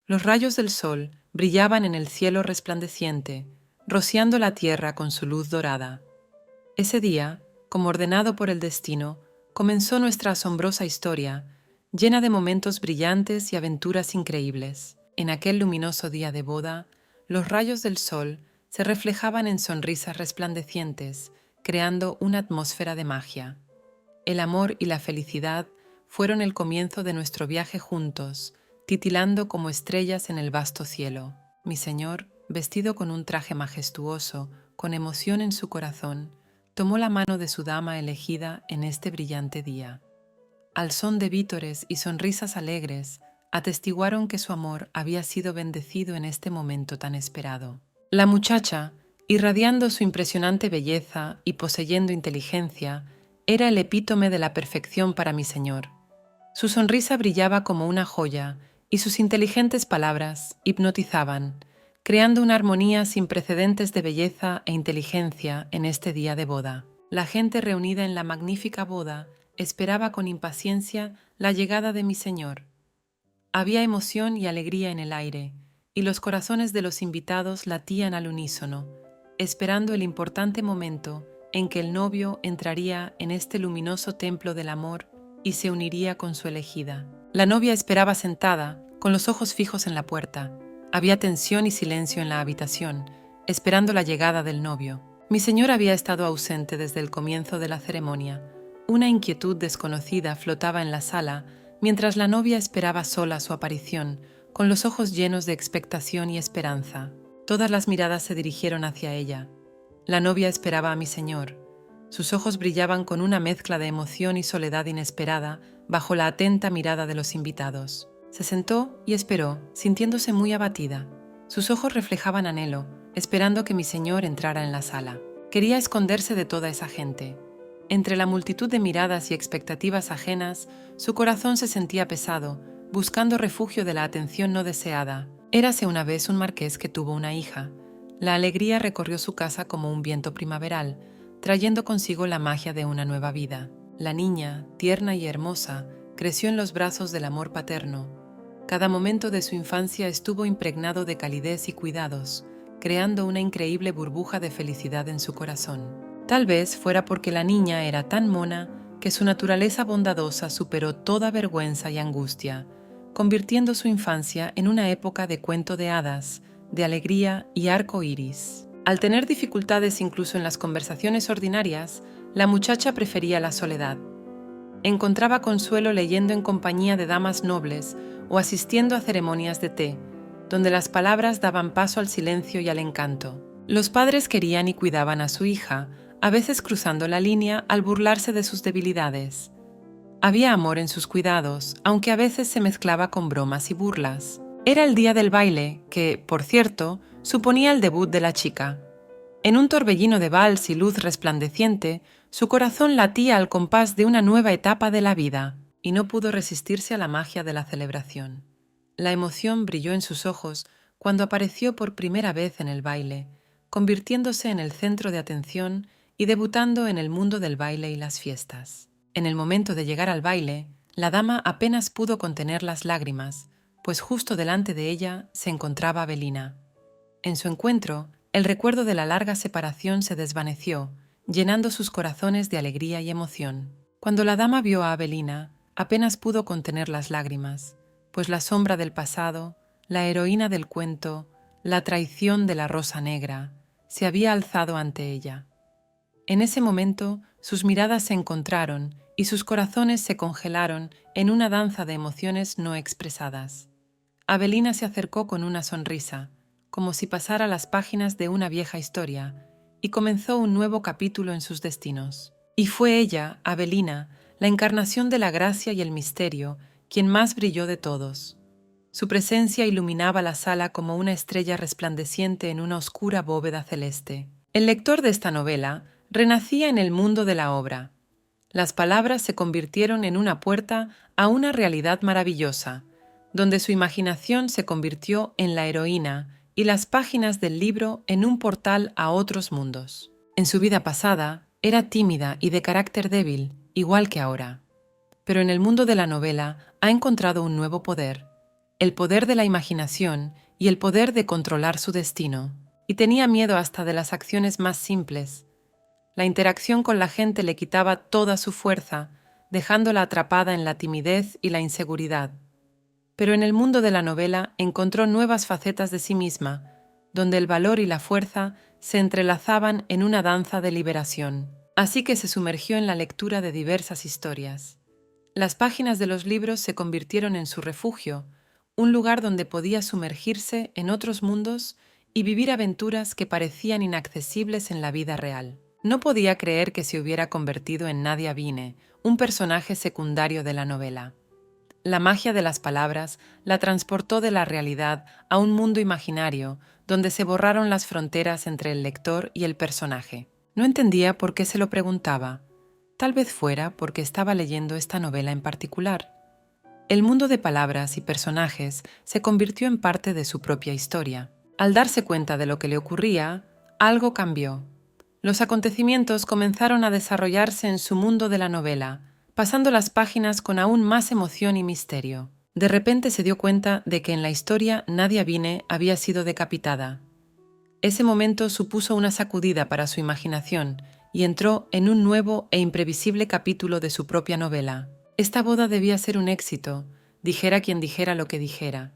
Los rayos del sol brillaban en el cielo resplandeciente, rociando la tierra con su luz dorada. Ese día, como ordenado por el destino, comenzó nuestra asombrosa historia, llena de momentos brillantes y aventuras increíbles. En aquel luminoso día de boda, los rayos del sol se reflejaban en sonrisas resplandecientes, creando una atmósfera de magia. El amor y la felicidad fueron el comienzo de nuestro viaje juntos, titilando como estrellas en el vasto cielo. Mi señor, vestido con un traje majestuoso, con emoción en su corazón, tomó la mano de su dama elegida en este brillante día. Al son de vítores y sonrisas alegres, atestiguaron que su amor había sido bendecido en este momento tan esperado. La muchacha, irradiando su impresionante belleza y poseyendo inteligencia, era el epítome de la perfección para mi señor. Su sonrisa brillaba como una joya y sus inteligentes palabras hipnotizaban, creando una armonía sin precedentes de belleza e inteligencia en este día de boda. La gente reunida en la magnífica boda esperaba con impaciencia la llegada de mi señor. Había emoción y alegría en el aire, y los corazones de los invitados latían al unísono, esperando el importante momento en que el novio entraría en este luminoso templo del amor y se uniría con su elegida. La novia esperaba sentada, con los ojos fijos en la puerta. Había tensión y silencio en la habitación, esperando la llegada del novio. Mi señor había estado ausente desde el comienzo de la ceremonia. Una inquietud desconocida flotaba en la sala, mientras la novia esperaba sola su aparición, con los ojos llenos de expectación y esperanza. Todas las miradas se dirigieron hacia ella. La novia esperaba a mi señor. Sus ojos brillaban con una mezcla de emoción y soledad inesperada bajo la atenta mirada de los invitados. Se sentó y esperó, sintiéndose muy abatida. Sus ojos reflejaban anhelo, esperando que mi señor entrara en la sala. Quería esconderse de toda esa gente. Entre la multitud de miradas y expectativas ajenas, su corazón se sentía pesado, buscando refugio de la atención no deseada. Érase una vez un marqués que tuvo una hija. La alegría recorrió su casa como un viento primaveral, trayendo consigo la magia de una nueva vida. La niña, tierna y hermosa, creció en los brazos del amor paterno. Cada momento de su infancia estuvo impregnado de calidez y cuidados, creando una increíble burbuja de felicidad en su corazón. Tal vez fuera porque la niña era tan mona que su naturaleza bondadosa superó toda vergüenza y angustia, convirtiendo su infancia en una época de cuento de hadas, de alegría y arco iris. Al tener dificultades incluso en las conversaciones ordinarias, la muchacha prefería la soledad. Encontraba consuelo leyendo en compañía de damas nobles o asistiendo a ceremonias de té, donde las palabras daban paso al silencio y al encanto. Los padres querían y cuidaban a su hija, a veces cruzando la línea al burlarse de sus debilidades. Había amor en sus cuidados, aunque a veces se mezclaba con bromas y burlas. Era el día del baile, que, por cierto, suponía el debut de la chica. En un torbellino de vals y luz resplandeciente, su corazón latía al compás de una nueva etapa de la vida, y no pudo resistirse a la magia de la celebración. La emoción brilló en sus ojos cuando apareció por primera vez en el baile, convirtiéndose en el centro de atención y debutando en el mundo del baile y las fiestas. En el momento de llegar al baile, la dama apenas pudo contener las lágrimas, pues justo delante de ella se encontraba Avelina. En su encuentro, el recuerdo de la larga separación se desvaneció, llenando sus corazones de alegría y emoción. Cuando la dama vio a Avelina, apenas pudo contener las lágrimas, pues la sombra del pasado, la heroína del cuento, la traición de la rosa negra, se había alzado ante ella. En ese momento, sus miradas se encontraron y sus corazones se congelaron en una danza de emociones no expresadas. Avelina se acercó con una sonrisa, como si pasara las páginas de una vieja historia, y comenzó un nuevo capítulo en sus destinos. Y fue ella, Avelina, la encarnación de la gracia y el misterio, quien más brilló de todos. Su presencia iluminaba la sala como una estrella resplandeciente en una oscura bóveda celeste. El lector de esta novela renacía en el mundo de la obra. Las palabras se convirtieron en una puerta a una realidad maravillosa, donde su imaginación se convirtió en la heroína y las páginas del libro en un portal a otros mundos. En su vida pasada, era tímida y de carácter débil, igual que ahora. Pero en el mundo de la novela ha encontrado un nuevo poder. el poder de la imaginación y el poder de controlar su destino. Y tenía miedo hasta de las acciones más simples. La interacción con la gente le quitaba toda su fuerza, dejándola atrapada en la timidez y la inseguridad. Pero en el mundo de la novela encontró nuevas facetas de sí misma, donde el valor y la fuerza se entrelazaban en una danza de liberación. Así que se sumergió en la lectura de diversas historias. Las páginas de los libros se convirtieron en su refugio, un lugar donde podía sumergirse en otros mundos y vivir aventuras que parecían inaccesibles en la vida real. No podía creer que se hubiera convertido en Nadia Vine, un personaje secundario de la novela. La magia de las palabras la transportó de la realidad a un mundo imaginario, donde se borraron las fronteras entre el lector y el personaje. No entendía por qué se lo preguntaba. Tal vez fuera porque estaba leyendo esta novela en particular. El mundo de palabras y personajes se convirtió en parte de su propia historia. Al darse cuenta de lo que le ocurría, algo cambió. Los acontecimientos comenzaron a desarrollarse en su mundo de la novela, pasando las páginas con aún más emoción y misterio. De repente se dio cuenta de que en la historia Nadia Vine había sido decapitada. Ese momento supuso una sacudida para su imaginación y entró en un nuevo e imprevisible capítulo de su propia novela. Esta boda debía ser un éxito, dijera quien dijera lo que dijera.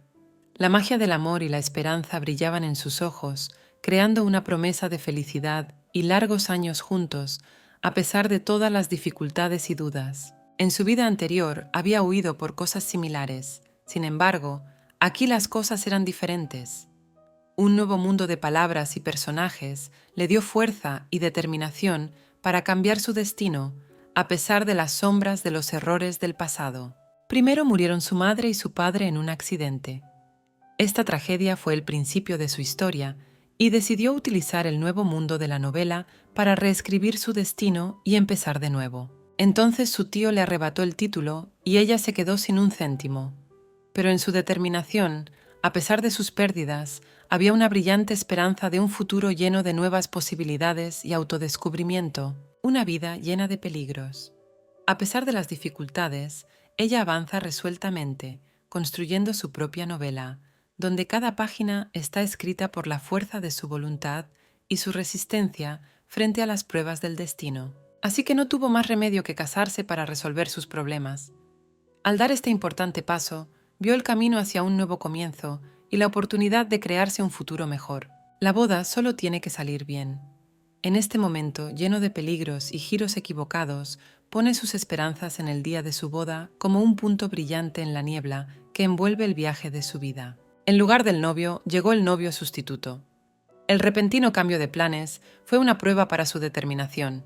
La magia del amor y la esperanza brillaban en sus ojos, creando una promesa de felicidad y largos años juntos, a pesar de todas las dificultades y dudas. En su vida anterior había huido por cosas similares. Sin embargo, aquí las cosas eran diferentes. Un nuevo mundo de palabras y personajes le dio fuerza y determinación para cambiar su destino, a pesar de las sombras de los errores del pasado. Primero murieron su madre y su padre en un accidente. Esta tragedia fue el principio de su historia y decidió utilizar el nuevo mundo de la novela para reescribir su destino y empezar de nuevo. Entonces su tío le arrebató el título y ella se quedó sin un céntimo. Pero en su determinación, a pesar de sus pérdidas, había una brillante esperanza de un futuro lleno de nuevas posibilidades y autodescubrimiento, una vida llena de peligros. A pesar de las dificultades, ella avanza resueltamente, construyendo su propia novela, donde cada página está escrita por la fuerza de su voluntad y su resistencia frente a las pruebas del destino. Así que no tuvo más remedio que casarse para resolver sus problemas. Al dar este importante paso, vio el camino hacia un nuevo comienzo y la oportunidad de crearse un futuro mejor. La boda solo tiene que salir bien. En este momento, lleno de peligros y giros equivocados, pone sus esperanzas en el día de su boda como un punto brillante en la niebla que envuelve el viaje de su vida. En lugar del novio, llegó el novio sustituto. El repentino cambio de planes fue una prueba para su determinación,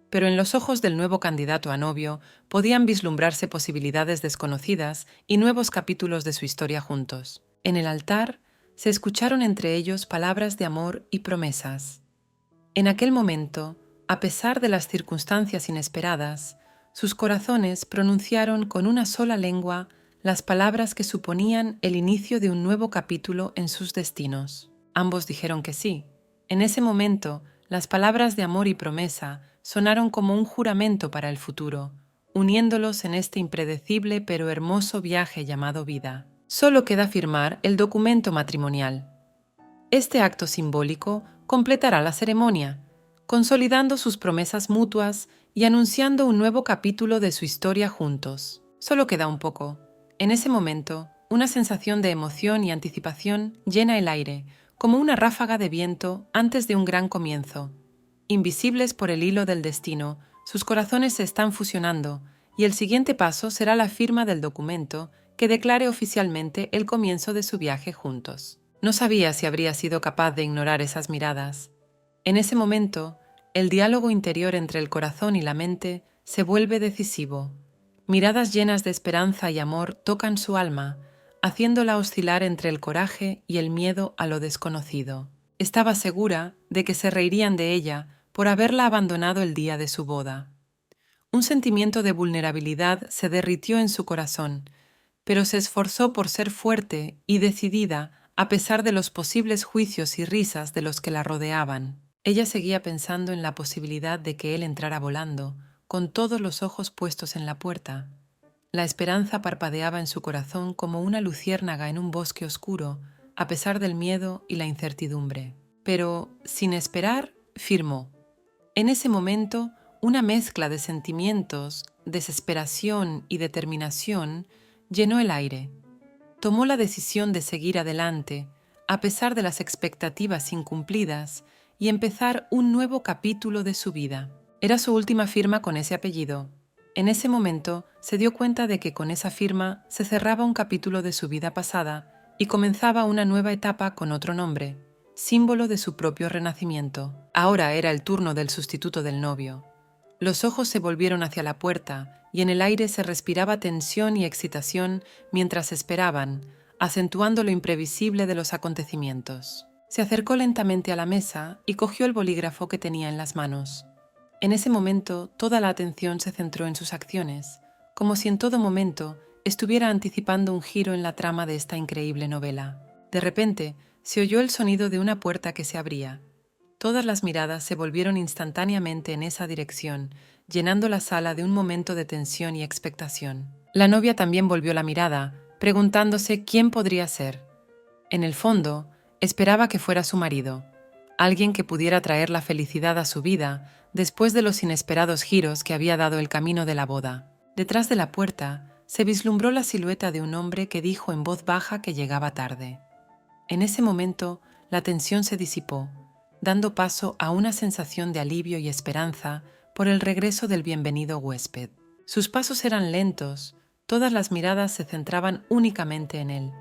pero en los ojos del nuevo candidato a novio podían vislumbrarse posibilidades desconocidas y nuevos capítulos de su historia juntos. En el altar se escucharon entre ellos palabras de amor y promesas. En aquel momento, a pesar de las circunstancias inesperadas, sus corazones pronunciaron con una sola lengua las palabras que suponían el inicio de un nuevo capítulo en sus destinos. Ambos dijeron que sí. En ese momento, las palabras de amor y promesa sonaron como un juramento para el futuro, uniéndolos en este impredecible pero hermoso viaje llamado vida. Solo queda firmar el documento matrimonial. Este acto simbólico completará la ceremonia, consolidando sus promesas mutuas y anunciando un nuevo capítulo de su historia juntos. Solo queda un poco. En ese momento, una sensación de emoción y anticipación llena el aire, como una ráfaga de viento antes de un gran comienzo. Invisibles por el hilo del destino, sus corazones se están fusionando, y el siguiente paso será la firma del documento que declare oficialmente el comienzo de su viaje juntos. No sabía si habría sido capaz de ignorar esas miradas. En ese momento, el diálogo interior entre el corazón y la mente se vuelve decisivo. Miradas llenas de esperanza y amor tocan su alma, haciéndola oscilar entre el coraje y el miedo a lo desconocido. Estaba segura de que se reirían de ella por haberla abandonado el día de su boda. Un sentimiento de vulnerabilidad se derritió en su corazón, pero se esforzó por ser fuerte y decidida a pesar de los posibles juicios y risas de los que la rodeaban. Ella seguía pensando en la posibilidad de que él entrara volando, con todos los ojos puestos en la puerta. La esperanza parpadeaba en su corazón como una luciérnaga en un bosque oscuro, a pesar del miedo y la incertidumbre. Pero, sin esperar, firmó. En ese momento, una mezcla de sentimientos, desesperación y determinación llenó el aire. Tomó la decisión de seguir adelante, a pesar de las expectativas incumplidas, y empezar un nuevo capítulo de su vida. Era su última firma con ese apellido. En ese momento se dio cuenta de que con esa firma se cerraba un capítulo de su vida pasada y comenzaba una nueva etapa con otro nombre, símbolo de su propio renacimiento. Ahora era el turno del sustituto del novio. Los ojos se volvieron hacia la puerta y en el aire se respiraba tensión y excitación mientras esperaban, acentuando lo imprevisible de los acontecimientos. Se acercó lentamente a la mesa y cogió el bolígrafo que tenía en las manos. En ese momento, toda la atención se centró en sus acciones, como si en todo momento estuviera anticipando un giro en la trama de esta increíble novela. De repente, se oyó el sonido de una puerta que se abría. Todas las miradas se volvieron instantáneamente en esa dirección, llenando la sala de un momento de tensión y expectación. La novia también volvió la mirada, preguntándose quién podría ser. En el fondo, esperaba que fuera su marido, alguien que pudiera traer la felicidad a su vida después de los inesperados giros que había dado el camino de la boda. Detrás de la puerta se vislumbró la silueta de un hombre que dijo en voz baja que llegaba tarde. En ese momento, la tensión se disipó, dando paso a una sensación de alivio y esperanza por el regreso del bienvenido huésped. Sus pasos eran lentos, todas las miradas se centraban únicamente en él.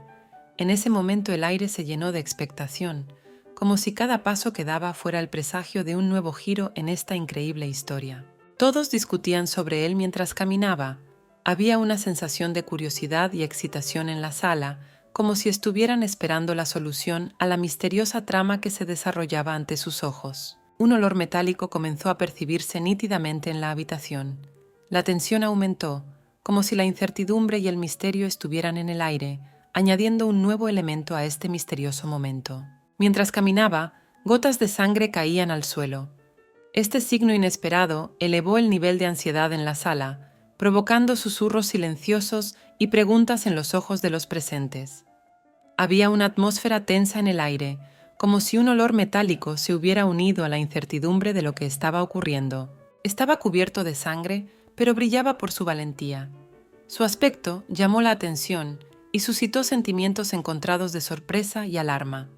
En ese momento el aire se llenó de expectación, como si cada paso que daba fuera el presagio de un nuevo giro en esta increíble historia. Todos discutían sobre él mientras caminaba. Había una sensación de curiosidad y excitación en la sala, como si estuvieran esperando la solución a la misteriosa trama que se desarrollaba ante sus ojos. Un olor metálico comenzó a percibirse nítidamente en la habitación. La tensión aumentó, como si la incertidumbre y el misterio estuvieran en el aire, añadiendo un nuevo elemento a este misterioso momento. Mientras caminaba, gotas de sangre caían al suelo. Este signo inesperado elevó el nivel de ansiedad en la sala, provocando susurros silenciosos y preguntas en los ojos de los presentes. Había una atmósfera tensa en el aire, como si un olor metálico se hubiera unido a la incertidumbre de lo que estaba ocurriendo. Estaba cubierto de sangre, pero brillaba por su valentía. Su aspecto llamó la atención y suscitó sentimientos encontrados de sorpresa y alarma.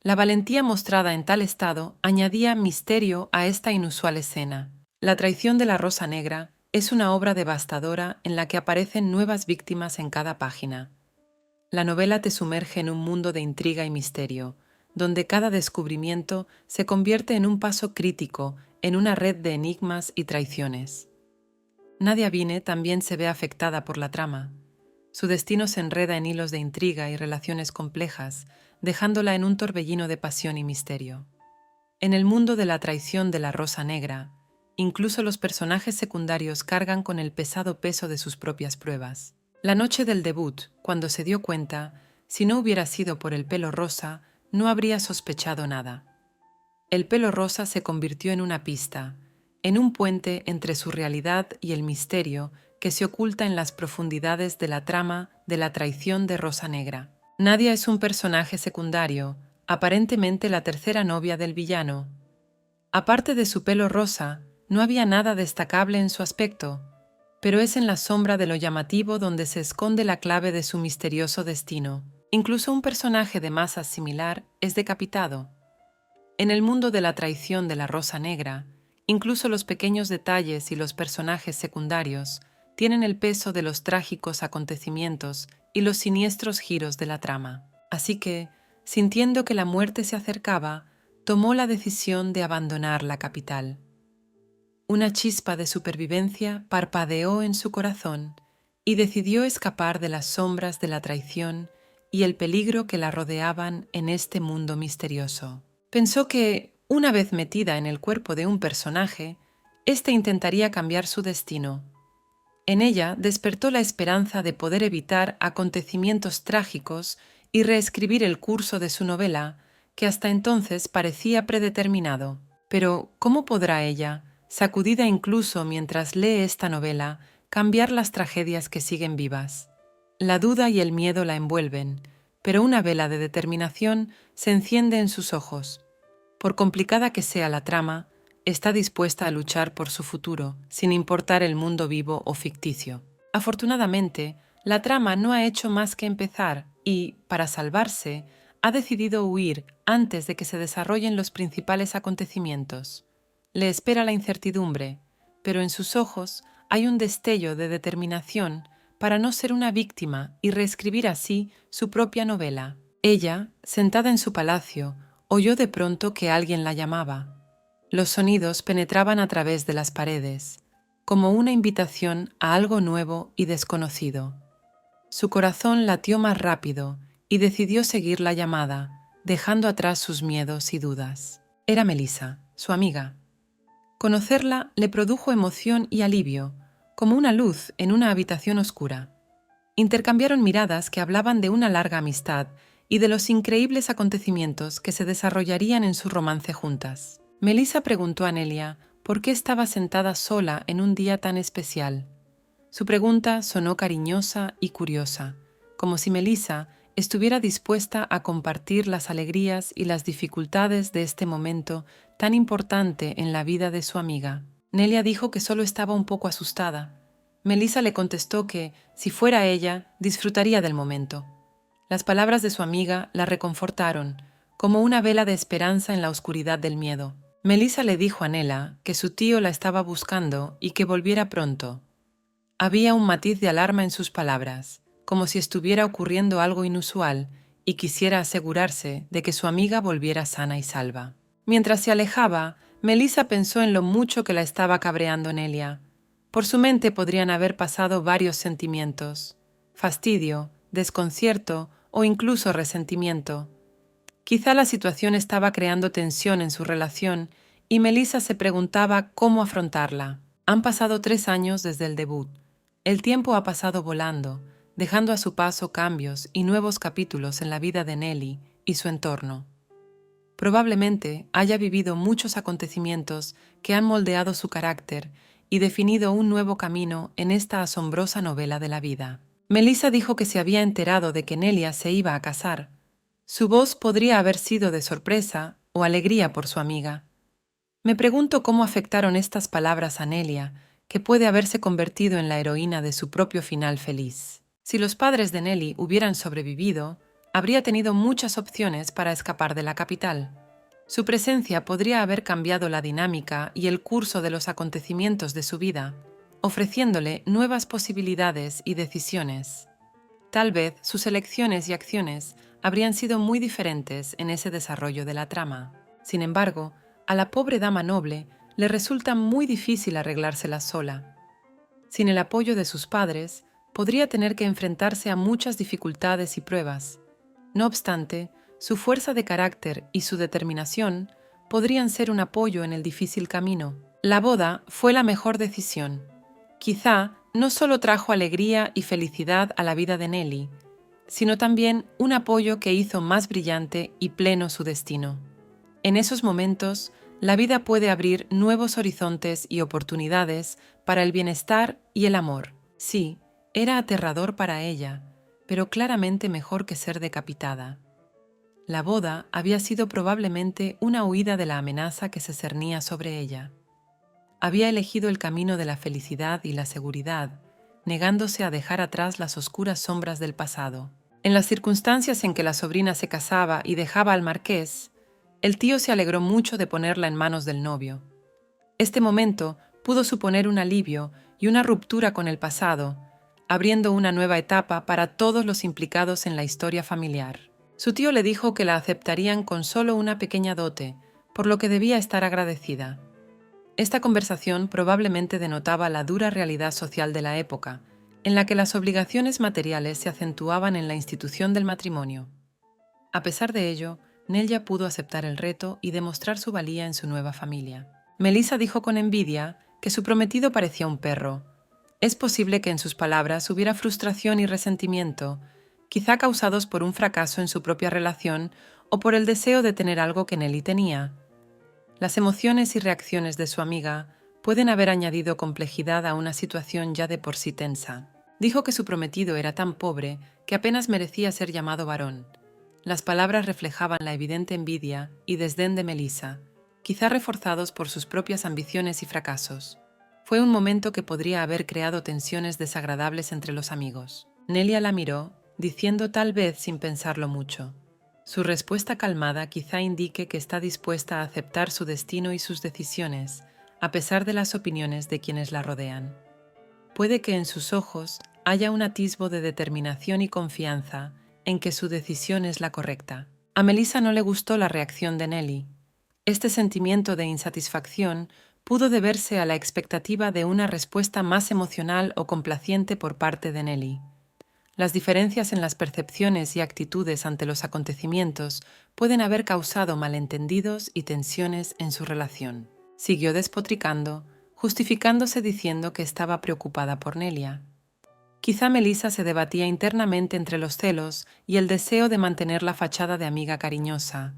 La valentía mostrada en tal estado añadía misterio a esta inusual escena. La traición de la Rosa Negra es una obra devastadora en la que aparecen nuevas víctimas en cada página. La novela te sumerge en un mundo de intriga y misterio, donde cada descubrimiento se convierte en un paso crítico en una red de enigmas y traiciones. Nadia Vine también se ve afectada por la trama. Su destino se enreda en hilos de intriga y relaciones complejas, dejándola en un torbellino de pasión y misterio. En el mundo de la traición de la Rosa Negra, incluso los personajes secundarios cargan con el pesado peso de sus propias pruebas. La noche del debut, cuando se dio cuenta, si no hubiera sido por el pelo rosa, no habría sospechado nada. El pelo rosa se convirtió en una pista, en un puente entre su realidad y el misterio que se oculta en las profundidades de la trama de la traición de Rosa Negra. Nadia es un personaje secundario, aparentemente la tercera novia del villano. Aparte de su pelo rosa, no había nada destacable en su aspecto, pero es en la sombra de lo llamativo donde se esconde la clave de su misterioso destino. Incluso un personaje de masa similar es decapitado. En el mundo de la traición de la Rosa Negra, incluso los pequeños detalles y los personajes secundarios tienen el peso de los trágicos acontecimientos y los siniestros giros de la trama. Así que, sintiendo que la muerte se acercaba, tomó la decisión de abandonar la capital. Una chispa de supervivencia parpadeó en su corazón y decidió escapar de las sombras de la traición y el peligro que la rodeaban en este mundo misterioso. Pensó que, una vez metida en el cuerpo de un personaje, éste intentaría cambiar su destino. En ella despertó la esperanza de poder evitar acontecimientos trágicos y reescribir el curso de su novela, que hasta entonces parecía predeterminado. Pero, ¿cómo podrá ella, sacudida incluso mientras lee esta novela, cambiar las tragedias que siguen vivas. La duda y el miedo la envuelven, pero una vela de determinación se enciende en sus ojos. Por complicada que sea la trama, está dispuesta a luchar por su futuro, sin importar el mundo vivo o ficticio. Afortunadamente, la trama no ha hecho más que empezar y, para salvarse, ha decidido huir antes de que se desarrollen los principales acontecimientos. Le espera la incertidumbre, pero en sus ojos hay un destello de determinación para no ser una víctima y reescribir así su propia novela. Ella, sentada en su palacio, oyó de pronto que alguien la llamaba. Los sonidos penetraban a través de las paredes, como una invitación a algo nuevo y desconocido. Su corazón latió más rápido y decidió seguir la llamada, dejando atrás sus miedos y dudas. Era Melissa, su amiga. Conocerla le produjo emoción y alivio, como una luz en una habitación oscura. Intercambiaron miradas que hablaban de una larga amistad y de los increíbles acontecimientos que se desarrollarían en su romance juntas. Melissa preguntó a Nelia por qué estaba sentada sola en un día tan especial. Su pregunta sonó cariñosa y curiosa, como si Melissa estuviera dispuesta a compartir las alegrías y las dificultades de este momento tan importante en la vida de su amiga. Nelia dijo que solo estaba un poco asustada. Melissa le contestó que, si fuera ella, disfrutaría del momento. Las palabras de su amiga la reconfortaron, como una vela de esperanza en la oscuridad del miedo. Melissa le dijo a Nela que su tío la estaba buscando y que volviera pronto. Había un matiz de alarma en sus palabras, como si estuviera ocurriendo algo inusual y quisiera asegurarse de que su amiga volviera sana y salva. Mientras se alejaba, Melissa pensó en lo mucho que la estaba cabreando Nelia. Por su mente podrían haber pasado varios sentimientos: fastidio, desconcierto o incluso resentimiento. Quizá la situación estaba creando tensión en su relación y Melissa se preguntaba cómo afrontarla. Han pasado 3 años desde el debut. El tiempo ha pasado volando, dejando a su paso cambios y nuevos capítulos en la vida de Nelly y su entorno. Probablemente haya vivido muchos acontecimientos que han moldeado su carácter y definido un nuevo camino en esta asombrosa novela de la vida. Melissa dijo que se había enterado de que Nelia se iba a casar. Su voz podría haber sido de sorpresa o alegría por su amiga. Me pregunto cómo afectaron estas palabras a Nelia, que puede haberse convertido en la heroína de su propio final feliz. Si los padres de Nelly hubieran sobrevivido, habría tenido muchas opciones para escapar de la capital. Su presencia podría haber cambiado la dinámica y el curso de los acontecimientos de su vida, ofreciéndole nuevas posibilidades y decisiones. Tal vez sus elecciones y acciones habrían sido muy diferentes en ese desarrollo de la trama. Sin embargo, a la pobre dama noble le resulta muy difícil arreglársela sola. Sin el apoyo de sus padres, podría tener que enfrentarse a muchas dificultades y pruebas. No obstante, su fuerza de carácter y su determinación podrían ser un apoyo en el difícil camino. La boda fue la mejor decisión. Quizá no solo trajo alegría y felicidad a la vida de Nelly, sino también un apoyo que hizo más brillante y pleno su destino. En esos momentos, la vida puede abrir nuevos horizontes y oportunidades para el bienestar y el amor. Sí, era aterrador para ella, pero claramente mejor que ser decapitada. La boda había sido probablemente una huida de la amenaza que se cernía sobre ella. Había elegido el camino de la felicidad y la seguridad, negándose a dejar atrás las oscuras sombras del pasado. En las circunstancias en que la sobrina se casaba y dejaba al marqués, el tío se alegró mucho de ponerla en manos del novio. Este momento pudo suponer un alivio y una ruptura con el pasado, abriendo una nueva etapa para todos los implicados en la historia familiar. Su tío le dijo que la aceptarían con solo una pequeña dote, por lo que debía estar agradecida. Esta conversación probablemente denotaba la dura realidad social de la época, en la que las obligaciones materiales se acentuaban en la institución del matrimonio. A pesar de ello, Nelia pudo aceptar el reto y demostrar su valía en su nueva familia. Melissa dijo con envidia que su prometido parecía un perro. Es posible que en sus palabras hubiera frustración y resentimiento, quizá causados por un fracaso en su propia relación o por el deseo de tener algo que Nelly tenía. Las emociones y reacciones de su amiga pueden haber añadido complejidad a una situación ya de por sí tensa. Dijo que su prometido era tan pobre que apenas merecía ser llamado varón. Las palabras reflejaban la evidente envidia y desdén de Melissa, quizá reforzados por sus propias ambiciones y fracasos. Fue un momento que podría haber creado tensiones desagradables entre los amigos. Nelia la miró, diciendo tal vez sin pensarlo mucho. Su respuesta calmada quizá indique que está dispuesta a aceptar su destino y sus decisiones, a pesar de las opiniones de quienes la rodean. Puede que en sus ojos haya un atisbo de determinación y confianza en que su decisión es la correcta. A Melissa no le gustó la reacción de Nelly. Este sentimiento de insatisfacción pudo deberse a la expectativa de una respuesta más emocional o complaciente por parte de Nelly. Las diferencias en las percepciones y actitudes ante los acontecimientos pueden haber causado malentendidos y tensiones en su relación. Siguió despotricando, justificándose diciendo que estaba preocupada por Nelia. Quizá Melissa se debatía internamente entre los celos y el deseo de mantener la fachada de amiga cariñosa,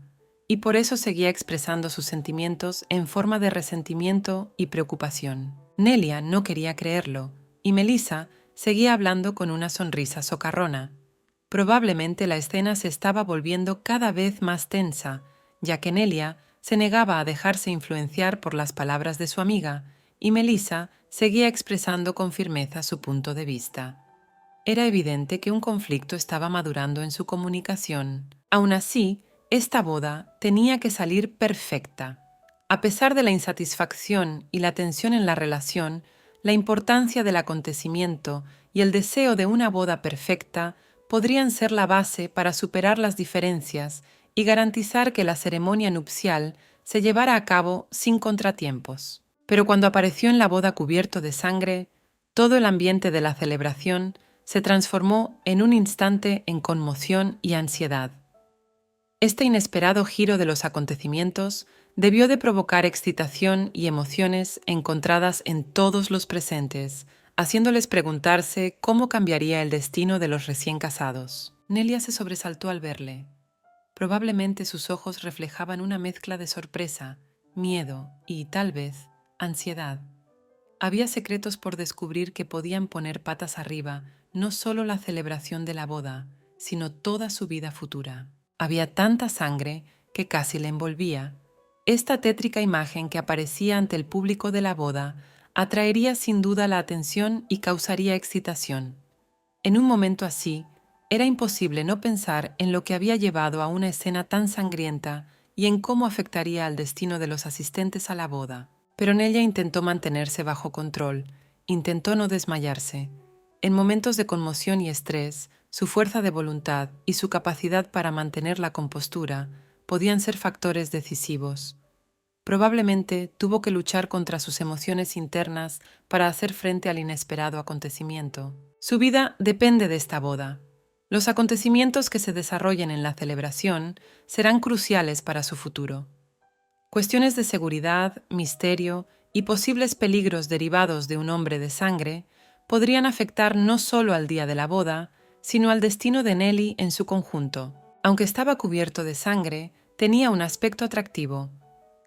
y por eso seguía expresando sus sentimientos en forma de resentimiento y preocupación. Nelia no quería creerlo, y Melissa seguía hablando con una sonrisa socarrona. Probablemente la escena se estaba volviendo cada vez más tensa, ya que Nelia se negaba a dejarse influenciar por las palabras de su amiga, y Melissa seguía expresando con firmeza su punto de vista. Era evidente que un conflicto estaba madurando en su comunicación. Aún así, esta boda tenía que salir perfecta. A pesar de la insatisfacción y la tensión en la relación, la importancia del acontecimiento y el deseo de una boda perfecta podrían ser la base para superar las diferencias y garantizar que la ceremonia nupcial se llevara a cabo sin contratiempos. Pero cuando apareció en la boda cubierto de sangre, todo el ambiente de la celebración se transformó en un instante en conmoción y ansiedad. Este inesperado giro de los acontecimientos debió de provocar excitación y emociones encontradas en todos los presentes, haciéndoles preguntarse cómo cambiaría el destino de los recién casados. Nelia se sobresaltó al verle. Probablemente sus ojos reflejaban una mezcla de sorpresa, miedo y, tal vez, ansiedad. Había secretos por descubrir que podían poner patas arriba no solo la celebración de la boda, sino toda su vida futura. Había tanta sangre que casi le envolvía. Esta tétrica imagen que aparecía ante el público de la boda atraería sin duda la atención y causaría excitación. En un momento así, era imposible no pensar en lo que había llevado a una escena tan sangrienta y en cómo afectaría al destino de los asistentes a la boda. Pero Nelia intentó mantenerse bajo control, intentó no desmayarse. En momentos de conmoción y estrés, su fuerza de voluntad y su capacidad para mantener la compostura podían ser factores decisivos. Probablemente tuvo que luchar contra sus emociones internas para hacer frente al inesperado acontecimiento. Su vida depende de esta boda. Los acontecimientos que se desarrollen en la celebración serán cruciales para su futuro. Cuestiones de seguridad, misterio y posibles peligros derivados de un hombre de sangre podrían afectar no solo al día de la boda, sino al destino de Nelly en su conjunto. Aunque estaba cubierto de sangre, tenía un aspecto atractivo.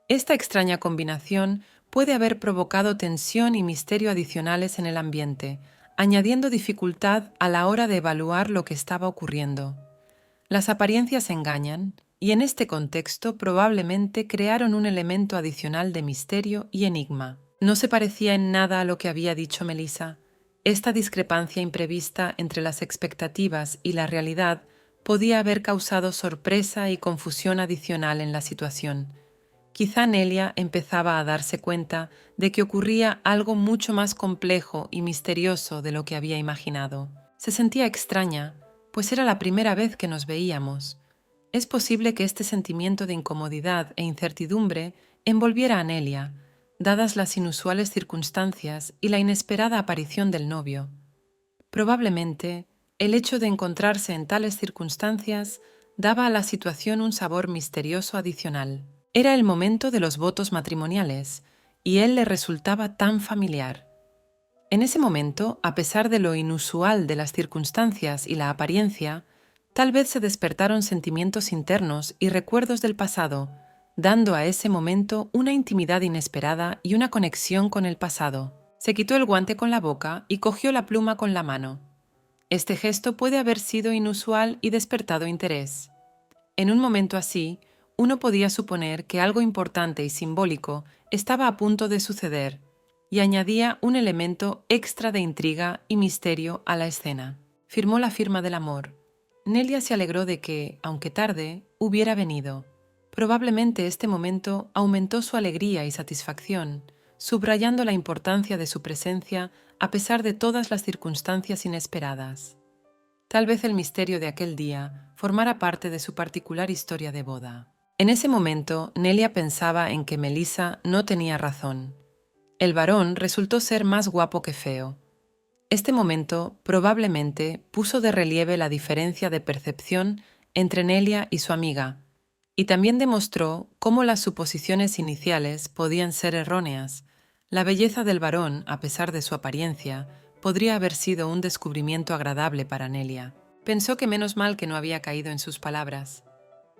Esta extraña combinación puede haber provocado tensión y misterio adicionales en el ambiente, añadiendo dificultad a la hora de evaluar lo que estaba ocurriendo. Las apariencias engañan, y en este contexto probablemente crearon un elemento adicional de misterio y enigma. No se parecía en nada a lo que había dicho Melissa. Esta discrepancia imprevista entre las expectativas y la realidad podía haber causado sorpresa y confusión adicional en la situación. Quizá Nelia empezaba a darse cuenta de que ocurría algo mucho más complejo y misterioso de lo que había imaginado. Se sentía extraña, pues era la primera vez que nos veíamos. Es posible que este sentimiento de incomodidad e incertidumbre envolviera a Nelia, dadas las inusuales circunstancias y la inesperada aparición del novio. Probablemente, el hecho de encontrarse en tales circunstancias daba a la situación un sabor misterioso adicional. Era el momento de los votos matrimoniales, y él le resultaba tan familiar. En ese momento, a pesar de lo inusual de las circunstancias y la apariencia, tal vez se despertaron sentimientos internos y recuerdos del pasado, dando a ese momento una intimidad inesperada y una conexión con el pasado. Se quitó el guante con la boca y cogió la pluma con la mano. Este gesto puede haber sido inusual y despertado interés. En un momento así, uno podía suponer que algo importante y simbólico estaba a punto de suceder, y añadía un elemento extra de intriga y misterio a la escena. Firmó la firma del amor. Nelia se alegró de que, aunque tarde, hubiera venido. Probablemente este momento aumentó su alegría y satisfacción, subrayando la importancia de su presencia a pesar de todas las circunstancias inesperadas. Tal vez el misterio de aquel día formara parte de su particular historia de boda. En ese momento, Nelia pensaba en que Melissa no tenía razón. El varón resultó ser más guapo que feo. Este momento probablemente puso de relieve la diferencia de percepción entre Nelia y su amiga, y también demostró cómo las suposiciones iniciales podían ser erróneas. La belleza del varón, a pesar de su apariencia, podría haber sido un descubrimiento agradable para Nelia. Pensó que menos mal que no había caído en sus palabras.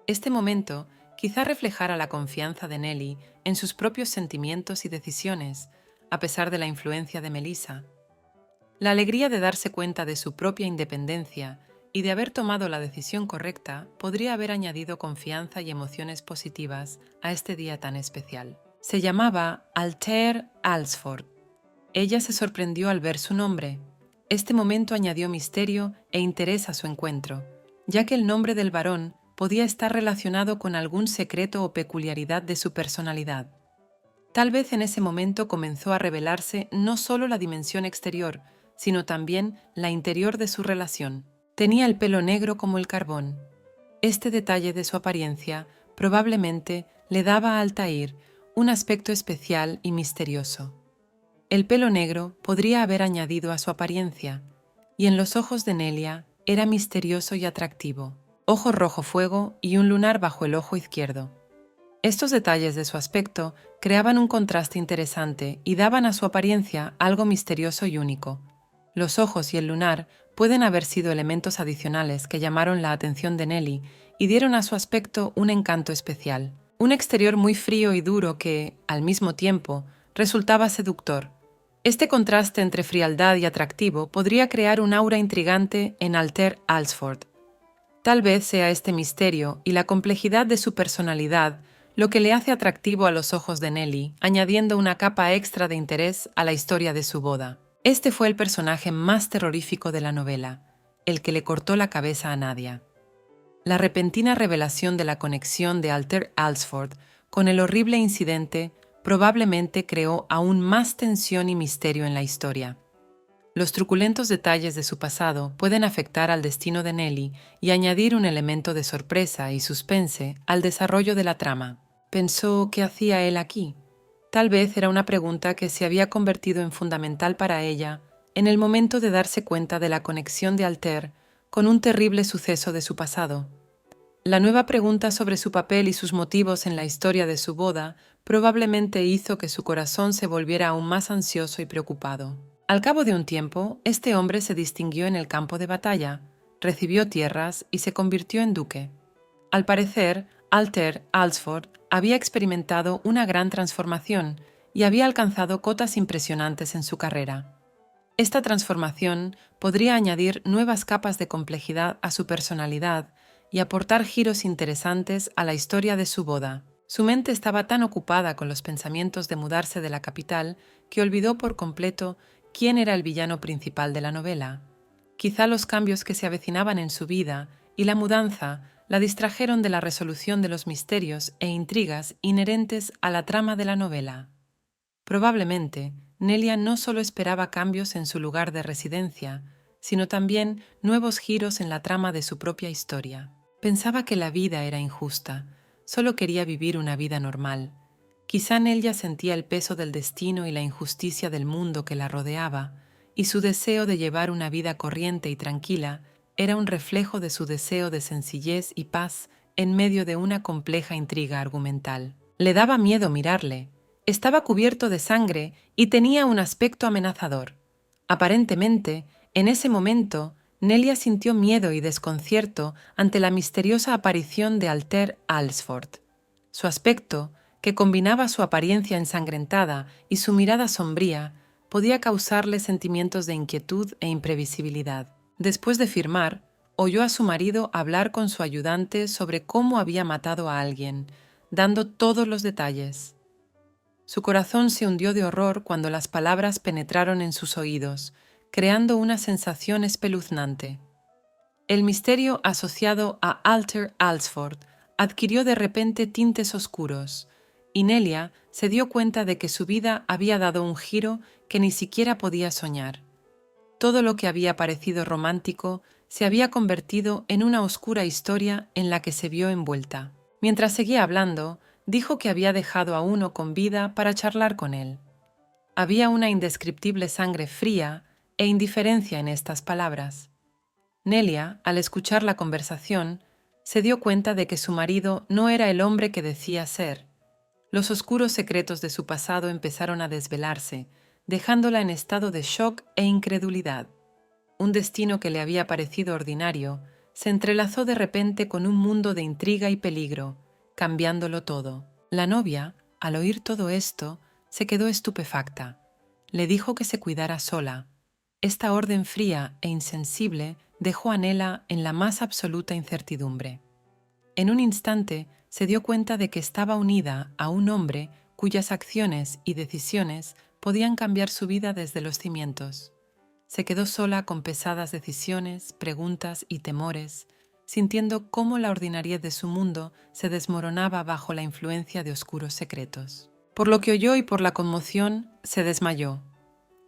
Este momento quizá reflejara la confianza de Nelly en sus propios sentimientos y decisiones, a pesar de la influencia de Melissa. La alegría de darse cuenta de su propia independencia y de haber tomado la decisión correcta podría haber añadido confianza y emociones positivas a este día tan especial. Se llamaba Altair Alsford. Ella se sorprendió al ver su nombre. Este momento añadió misterio e interés a su encuentro, ya que el nombre del varón podía estar relacionado con algún secreto o peculiaridad de su personalidad. Tal vez en ese momento comenzó a revelarse no solo la dimensión exterior, sino también la interior de su relación. Tenía el pelo negro como el carbón. Este detalle de su apariencia probablemente le daba a Altair un aspecto especial y misterioso. El pelo negro podría haber añadido a su apariencia, y en los ojos de Nelia era misterioso y atractivo. Ojo rojo fuego y un lunar bajo el ojo izquierdo. Estos detalles de su aspecto creaban un contraste interesante y daban a su apariencia algo misterioso y único. Los ojos y el lunar pueden haber sido elementos adicionales que llamaron la atención de Nelly y dieron a su aspecto un encanto especial. Un exterior muy frío y duro que, al mismo tiempo, resultaba seductor. Este contraste entre frialdad y atractivo podría crear un aura intrigante en Altair Alsford. Tal vez sea este misterio y la complejidad de su personalidad lo que le hace atractivo a los ojos de Nelly, añadiendo una capa extra de interés a la historia de su boda. Este fue el personaje más terrorífico de la novela, el que le cortó la cabeza a Nadia. La repentina revelación de la conexión de Altair Alsford con el horrible incidente probablemente creó aún más tensión y misterio en la historia. Los truculentos detalles de su pasado pueden afectar al destino de Nelly y añadir un elemento de sorpresa y suspense al desarrollo de la trama. Pensó qué hacía él aquí. Tal vez era una pregunta que se había convertido en fundamental para ella en el momento de darse cuenta de la conexión de Altair con un terrible suceso de su pasado. La nueva pregunta sobre su papel y sus motivos en la historia de su boda probablemente hizo que su corazón se volviera aún más ansioso y preocupado. Al cabo de un tiempo, este hombre se distinguió en el campo de batalla, recibió tierras y se convirtió en duque. Al parecer, Altair Alsford había experimentado una gran transformación y había alcanzado cotas impresionantes en su carrera. Esta transformación podría añadir nuevas capas de complejidad a su personalidad y aportar giros interesantes a la historia de su boda. Su mente estaba tan ocupada con los pensamientos de mudarse de la capital que olvidó por completo quién era el villano principal de la novela. Quizá los cambios que se avecinaban en su vida y la mudanza la distrajeron de la resolución de los misterios e intrigas inherentes a la trama de la novela. Probablemente, Nelia no solo esperaba cambios en su lugar de residencia, sino también nuevos giros en la trama de su propia historia. Pensaba que la vida era injusta, solo quería vivir una vida normal. Quizá Nelia sentía el peso del destino y la injusticia del mundo que la rodeaba, y su deseo de llevar una vida corriente y tranquila era un reflejo de su deseo de sencillez y paz en medio de una compleja intriga argumental. Le daba miedo mirarle. Estaba cubierto de sangre y tenía un aspecto amenazador. Aparentemente, en ese momento, Nelia sintió miedo y desconcierto ante la misteriosa aparición de Altair Alsford. Su aspecto, que combinaba su apariencia ensangrentada y su mirada sombría, podía causarle sentimientos de inquietud e imprevisibilidad. Después de firmar, oyó a su marido hablar con su ayudante sobre cómo había matado a alguien, dando todos los detalles. Su corazón se hundió de horror cuando las palabras penetraron en sus oídos, creando una sensación espeluznante. El misterio asociado a Alter Alsford adquirió de repente tintes oscuros, y Nelia se dio cuenta de que su vida había dado un giro que ni siquiera podía soñar. Todo lo que había parecido romántico se había convertido en una oscura historia en la que se vio envuelta. Mientras seguía hablando, dijo que había dejado a uno con vida para charlar con él. Había una indescriptible sangre fría e indiferencia en estas palabras. Nelia, al escuchar la conversación, se dio cuenta de que su marido no era el hombre que decía ser. Los oscuros secretos de su pasado empezaron a desvelarse, dejándola en estado de shock e incredulidad. Un destino que le había parecido ordinario se entrelazó de repente con un mundo de intriga y peligro, cambiándolo todo. La novia, al oír todo esto, se quedó estupefacta. Le dijo que se cuidara sola. Esta orden fría e insensible dejó a Nela en la más absoluta incertidumbre. En un instante se dio cuenta de que estaba unida a un hombre cuyas acciones y decisiones podían cambiar su vida desde los cimientos. Se quedó sola con pesadas decisiones, preguntas y temores, sintiendo cómo la ordinariedad de su mundo se desmoronaba bajo la influencia de oscuros secretos. Por lo que oyó y por la conmoción, se desmayó.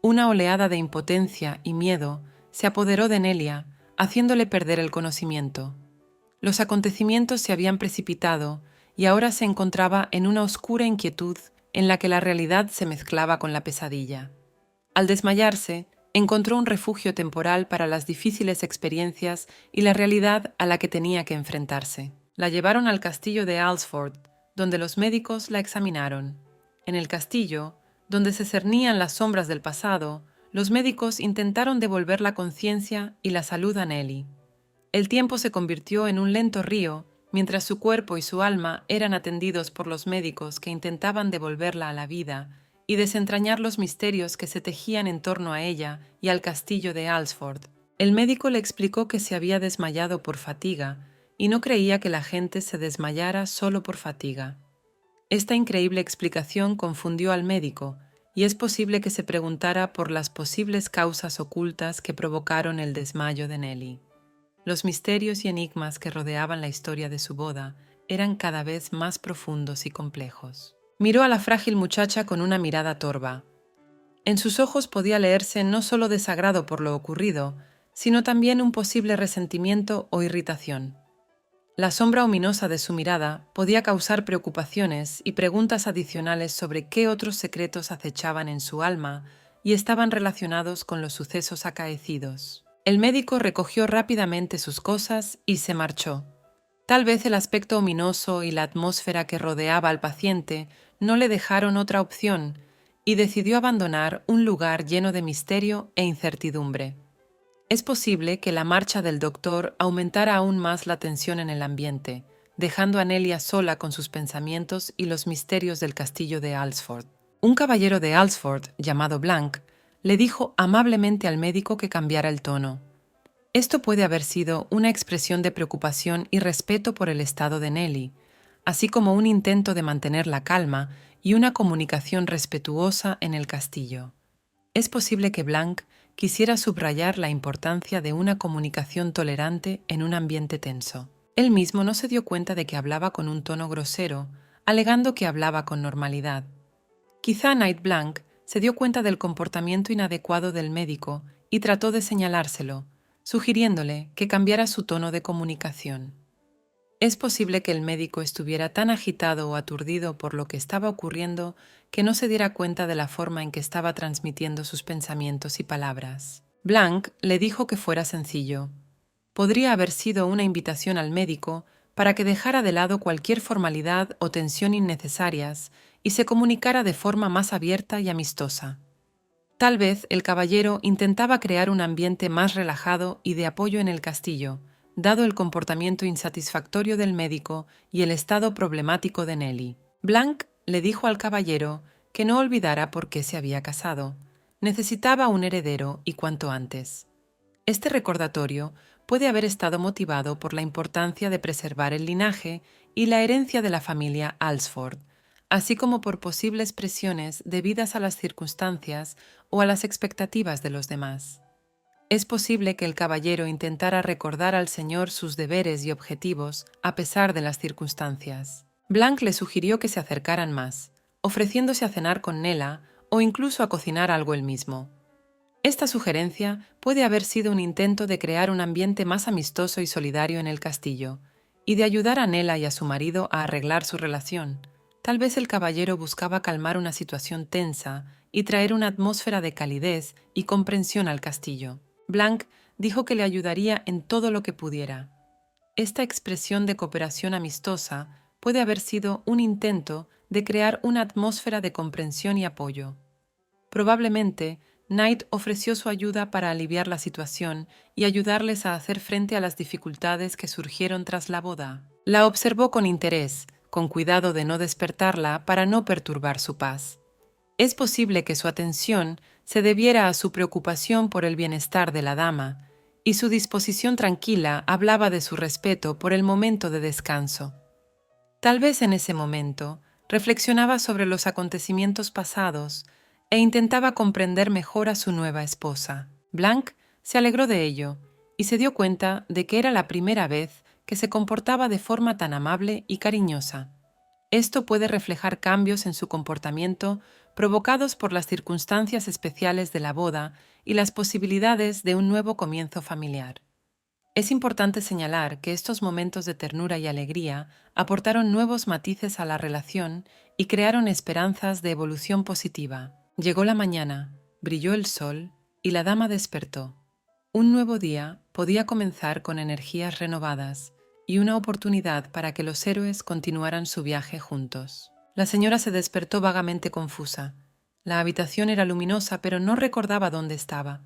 Una oleada de impotencia y miedo se apoderó de Nelia, haciéndole perder el conocimiento. Los acontecimientos se habían precipitado y ahora se encontraba en una oscura inquietud en la que la realidad se mezclaba con la pesadilla. Al desmayarse, encontró un refugio temporal para las difíciles experiencias y la realidad a la que tenía que enfrentarse. La llevaron al castillo de Alsford, donde los médicos la examinaron. En el castillo, donde se cernían las sombras del pasado, los médicos intentaron devolver la conciencia y la salud a Nelly. El tiempo se convirtió en un lento río, mientras su cuerpo y su alma eran atendidos por los médicos que intentaban devolverla a la vida y desentrañar los misterios que se tejían en torno a ella y al castillo de Alsford. El médico le explicó que se había desmayado por fatiga y no creía que la gente se desmayara solo por fatiga. Esta increíble explicación confundió al médico, y es posible que se preguntara por las posibles causas ocultas que provocaron el desmayo de Nelly. Los misterios y enigmas que rodeaban la historia de su boda eran cada vez más profundos y complejos. Miró a la frágil muchacha con una mirada torva. En sus ojos podía leerse no solo desagrado por lo ocurrido, sino también un posible resentimiento o irritación. La sombra ominosa de su mirada podía causar preocupaciones y preguntas adicionales sobre qué otros secretos acechaban en su alma y estaban relacionados con los sucesos acaecidos. El médico recogió rápidamente sus cosas y se marchó. Tal vez el aspecto ominoso y la atmósfera que rodeaba al paciente no le dejaron otra opción y decidió abandonar un lugar lleno de misterio e incertidumbre. Es posible que la marcha del doctor aumentara aún más la tensión en el ambiente, dejando a Nelia sola con sus pensamientos y los misterios del castillo de Alsford. Un caballero de Alsford, llamado Blanc, le dijo amablemente al médico que cambiara el tono. Esto puede haber sido una expresión de preocupación y respeto por el estado de Nelly, así como un intento de mantener la calma y una comunicación respetuosa en el castillo. Es posible que Blanc quisiera subrayar la importancia de una comunicación tolerante en un ambiente tenso. Él mismo no se dio cuenta de que hablaba con un tono grosero, alegando que hablaba con normalidad. Quizá Knight Blanc se dio cuenta del comportamiento inadecuado del médico y trató de señalárselo, sugiriéndole que cambiara su tono de comunicación. Es posible que el médico estuviera tan agitado o aturdido por lo que estaba ocurriendo que no se diera cuenta de la forma en que estaba transmitiendo sus pensamientos y palabras. Blanc le dijo que fuera sencillo. Podría haber sido una invitación al médico para que dejara de lado cualquier formalidad o tensión innecesarias y se comunicara de forma más abierta y amistosa. Tal vez el caballero intentaba crear un ambiente más relajado y de apoyo en el castillo, dado el comportamiento insatisfactorio del médico y el estado problemático de Nelly. Blanc le dijo al caballero que no olvidara por qué se había casado. Necesitaba un heredero y cuanto antes. Este recordatorio puede haber estado motivado por la importancia de preservar el linaje y la herencia de la familia Alsford, así como por posibles presiones debidas a las circunstancias o a las expectativas de los demás. Es posible que el caballero intentara recordar al señor sus deberes y objetivos a pesar de las circunstancias. Blanc le sugirió que se acercaran más, ofreciéndose a cenar con Nella o incluso a cocinar algo él mismo. Esta sugerencia puede haber sido un intento de crear un ambiente más amistoso y solidario en el castillo, y de ayudar a Nella y a su marido a arreglar su relación. Tal vez el caballero buscaba calmar una situación tensa y traer una atmósfera de calidez y comprensión al castillo. Blanc dijo que le ayudaría en todo lo que pudiera. Esta expresión de cooperación amistosa puede haber sido un intento de crear una atmósfera de comprensión y apoyo. Probablemente, Knight ofreció su ayuda para aliviar la situación y ayudarles a hacer frente a las dificultades que surgieron tras la boda. La observó con interés, con cuidado de no despertarla para no perturbar su paz. Es posible que su atención se debiera a su preocupación por el bienestar de la dama, y su disposición tranquila hablaba de su respeto por el momento de descanso. Tal vez en ese momento reflexionaba sobre los acontecimientos pasados e intentaba comprender mejor a su nueva esposa. Blanc se alegró de ello y se dio cuenta de que era la primera vez que se comportaba de forma tan amable y cariñosa. Esto puede reflejar cambios en su comportamiento provocados por las circunstancias especiales de la boda y las posibilidades de un nuevo comienzo familiar. Es importante señalar que estos momentos de ternura y alegría aportaron nuevos matices a la relación y crearon esperanzas de evolución positiva. Llegó la mañana, brilló el sol y la dama despertó. Un nuevo día podía comenzar con energías renovadas y una oportunidad para que los héroes continuaran su viaje juntos. La señora se despertó vagamente confusa. La habitación era luminosa, pero no recordaba dónde estaba.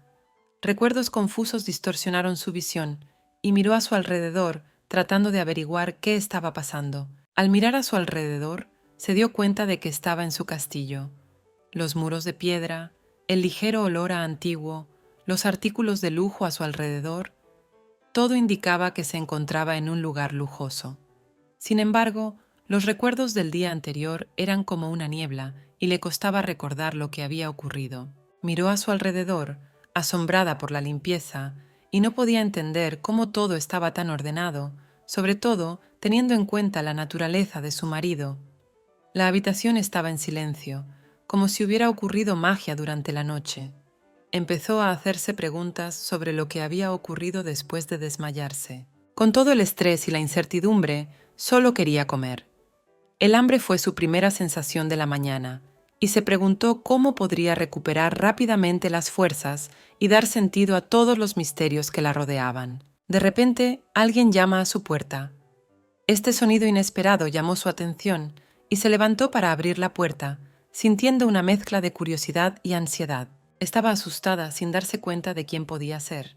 Recuerdos confusos distorsionaron su visión y miró a su alrededor tratando de averiguar qué estaba pasando. Al mirar a su alrededor, se dio cuenta de que estaba en su castillo. Los muros de piedra, el ligero olor a antiguo, los artículos de lujo a su alrededor, todo indicaba que se encontraba en un lugar lujoso. Sin embargo, los recuerdos del día anterior eran como una niebla y le costaba recordar lo que había ocurrido. Miró a su alrededor, asombrada por la limpieza, y no podía entender cómo todo estaba tan ordenado, sobre todo teniendo en cuenta la naturaleza de su marido. La habitación estaba en silencio, como si hubiera ocurrido magia durante la noche. Empezó a hacerse preguntas sobre lo que había ocurrido después de desmayarse. Con todo el estrés y la incertidumbre, solo quería comer. El hambre fue su primera sensación de la mañana, y se preguntó cómo podría recuperar rápidamente las fuerzas y dar sentido a todos los misterios que la rodeaban. De repente, alguien llama a su puerta. Este sonido inesperado llamó su atención y se levantó para abrir la puerta, sintiendo una mezcla de curiosidad y ansiedad. Estaba asustada sin darse cuenta de quién podía ser.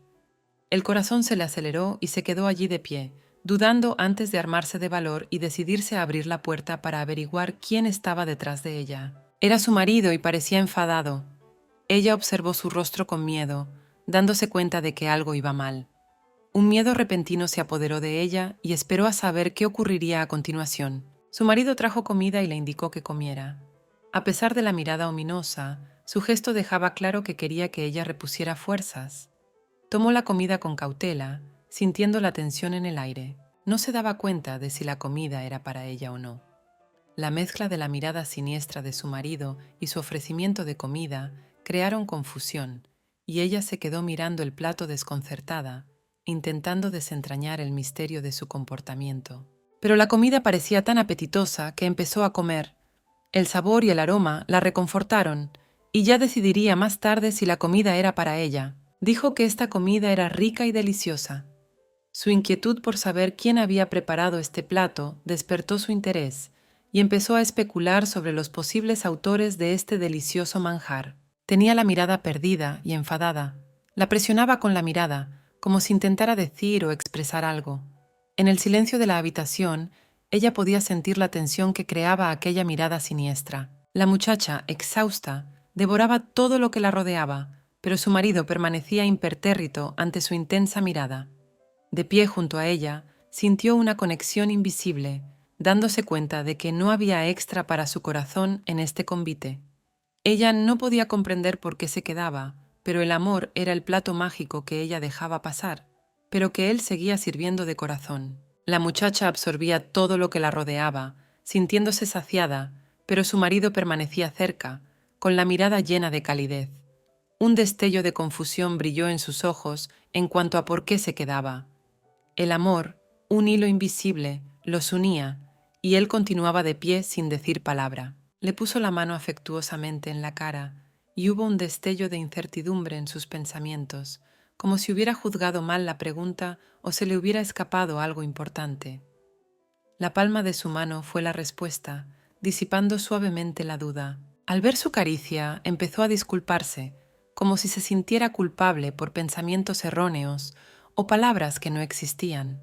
El corazón se le aceleró y se quedó allí de pie, dudando antes de armarse de valor y decidirse a abrir la puerta para averiguar quién estaba detrás de ella. Era su marido y parecía enfadado. Ella observó su rostro con miedo, dándose cuenta de que algo iba mal. Un miedo repentino se apoderó de ella y esperó a saber qué ocurriría a continuación. Su marido trajo comida y le indicó que comiera. A pesar de la mirada ominosa, su gesto dejaba claro que quería que ella repusiera fuerzas. Tomó la comida con cautela, sintiendo la tensión en el aire. No se daba cuenta de si la comida era para ella o no. La mezcla de la mirada siniestra de su marido y su ofrecimiento de comida crearon confusión, y ella se quedó mirando el plato desconcertada, intentando desentrañar el misterio de su comportamiento. Pero la comida parecía tan apetitosa que empezó a comer. El sabor y el aroma la reconfortaron, y ya decidiría más tarde si la comida era para ella. Dijo que esta comida era rica y deliciosa. Su inquietud por saber quién había preparado este plato despertó su interés y empezó a especular sobre los posibles autores de este delicioso manjar. Tenía la mirada perdida y enfadada. La presionaba con la mirada, como si intentara decir o expresar algo. En el silencio de la habitación, ella podía sentir la tensión que creaba aquella mirada siniestra. La muchacha, exhausta, devoraba todo lo que la rodeaba, pero su marido permanecía impertérrito ante su intensa mirada. De pie junto a ella, sintió una conexión invisible, dándose cuenta de que no había extra para su corazón en este convite. Ella no podía comprender por qué se quedaba, pero el amor era el plato mágico que ella dejaba pasar, pero que él seguía sirviendo de corazón. La muchacha absorbía todo lo que la rodeaba, sintiéndose saciada, pero su marido permanecía cerca, con la mirada llena de calidez. Un destello de confusión brilló en sus ojos en cuanto a por qué se quedaba. El amor, un hilo invisible, los unía, y él continuaba de pie sin decir palabra. Le puso la mano afectuosamente en la cara, y hubo un destello de incertidumbre en sus pensamientos, como si hubiera juzgado mal la pregunta o se le hubiera escapado algo importante. La palma de su mano fue la respuesta, disipando suavemente la duda. Al ver su caricia, empezó a disculparse, como si se sintiera culpable por pensamientos erróneos o palabras que no existían.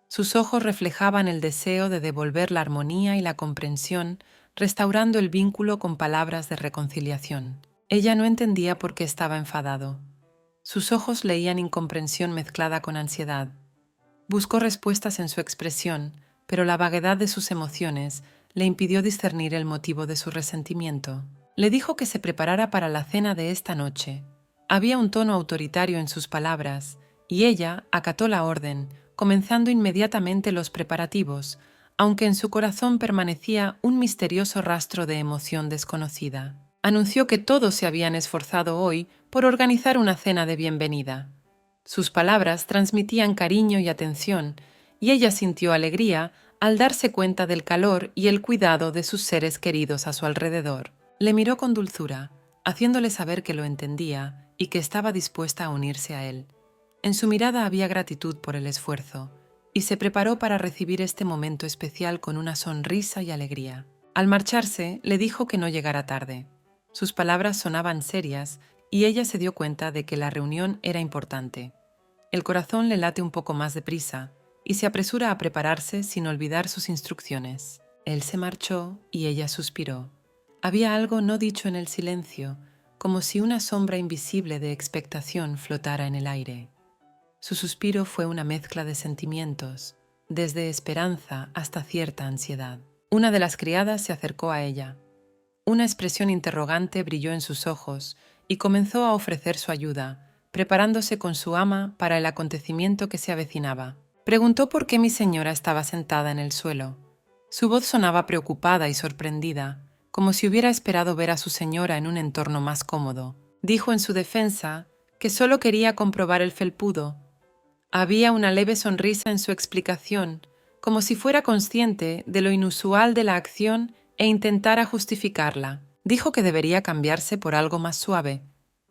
Sus ojos reflejaban el deseo de devolver la armonía y la comprensión, restaurando el vínculo con palabras de reconciliación. Ella no entendía por qué estaba enfadado. Sus ojos leían incomprensión mezclada con ansiedad. Buscó respuestas en su expresión, pero la vaguedad de sus emociones le impidió discernir el motivo de su resentimiento. Le dijo que se preparara para la cena de esta noche. Había un tono autoritario en sus palabras, y ella acató la orden, comenzando inmediatamente los preparativos, aunque en su corazón permanecía un misterioso rastro de emoción desconocida. Anunció que todos se habían esforzado hoy por organizar una cena de bienvenida. Sus palabras transmitían cariño y atención, y ella sintió alegría al darse cuenta del calor y el cuidado de sus seres queridos a su alrededor. Le miró con dulzura, haciéndole saber que lo entendía y que estaba dispuesta a unirse a él. En su mirada había gratitud por el esfuerzo, y se preparó para recibir este momento especial con una sonrisa y alegría. Al marcharse, le dijo que no llegara tarde. Sus palabras sonaban serias y ella se dio cuenta de que la reunión era importante. El corazón le late un poco más deprisa y se apresura a prepararse sin olvidar sus instrucciones. Él se marchó y ella suspiró. Había algo no dicho en el silencio, como si una sombra invisible de expectación flotara en el aire. Su suspiro fue una mezcla de sentimientos, desde esperanza hasta cierta ansiedad. Una de las criadas se acercó a ella. Una expresión interrogante brilló en sus ojos y comenzó a ofrecer su ayuda, preparándose con su ama para el acontecimiento que se avecinaba. Preguntó por qué mi señora estaba sentada en el suelo. Su voz sonaba preocupada y sorprendida, como si hubiera esperado ver a su señora en un entorno más cómodo. Dijo en su defensa que solo quería comprobar el felpudo. Había una leve sonrisa en su explicación, como si fuera consciente de lo inusual de la acción e intentara justificarla. Dijo que debería cambiarse por algo más suave.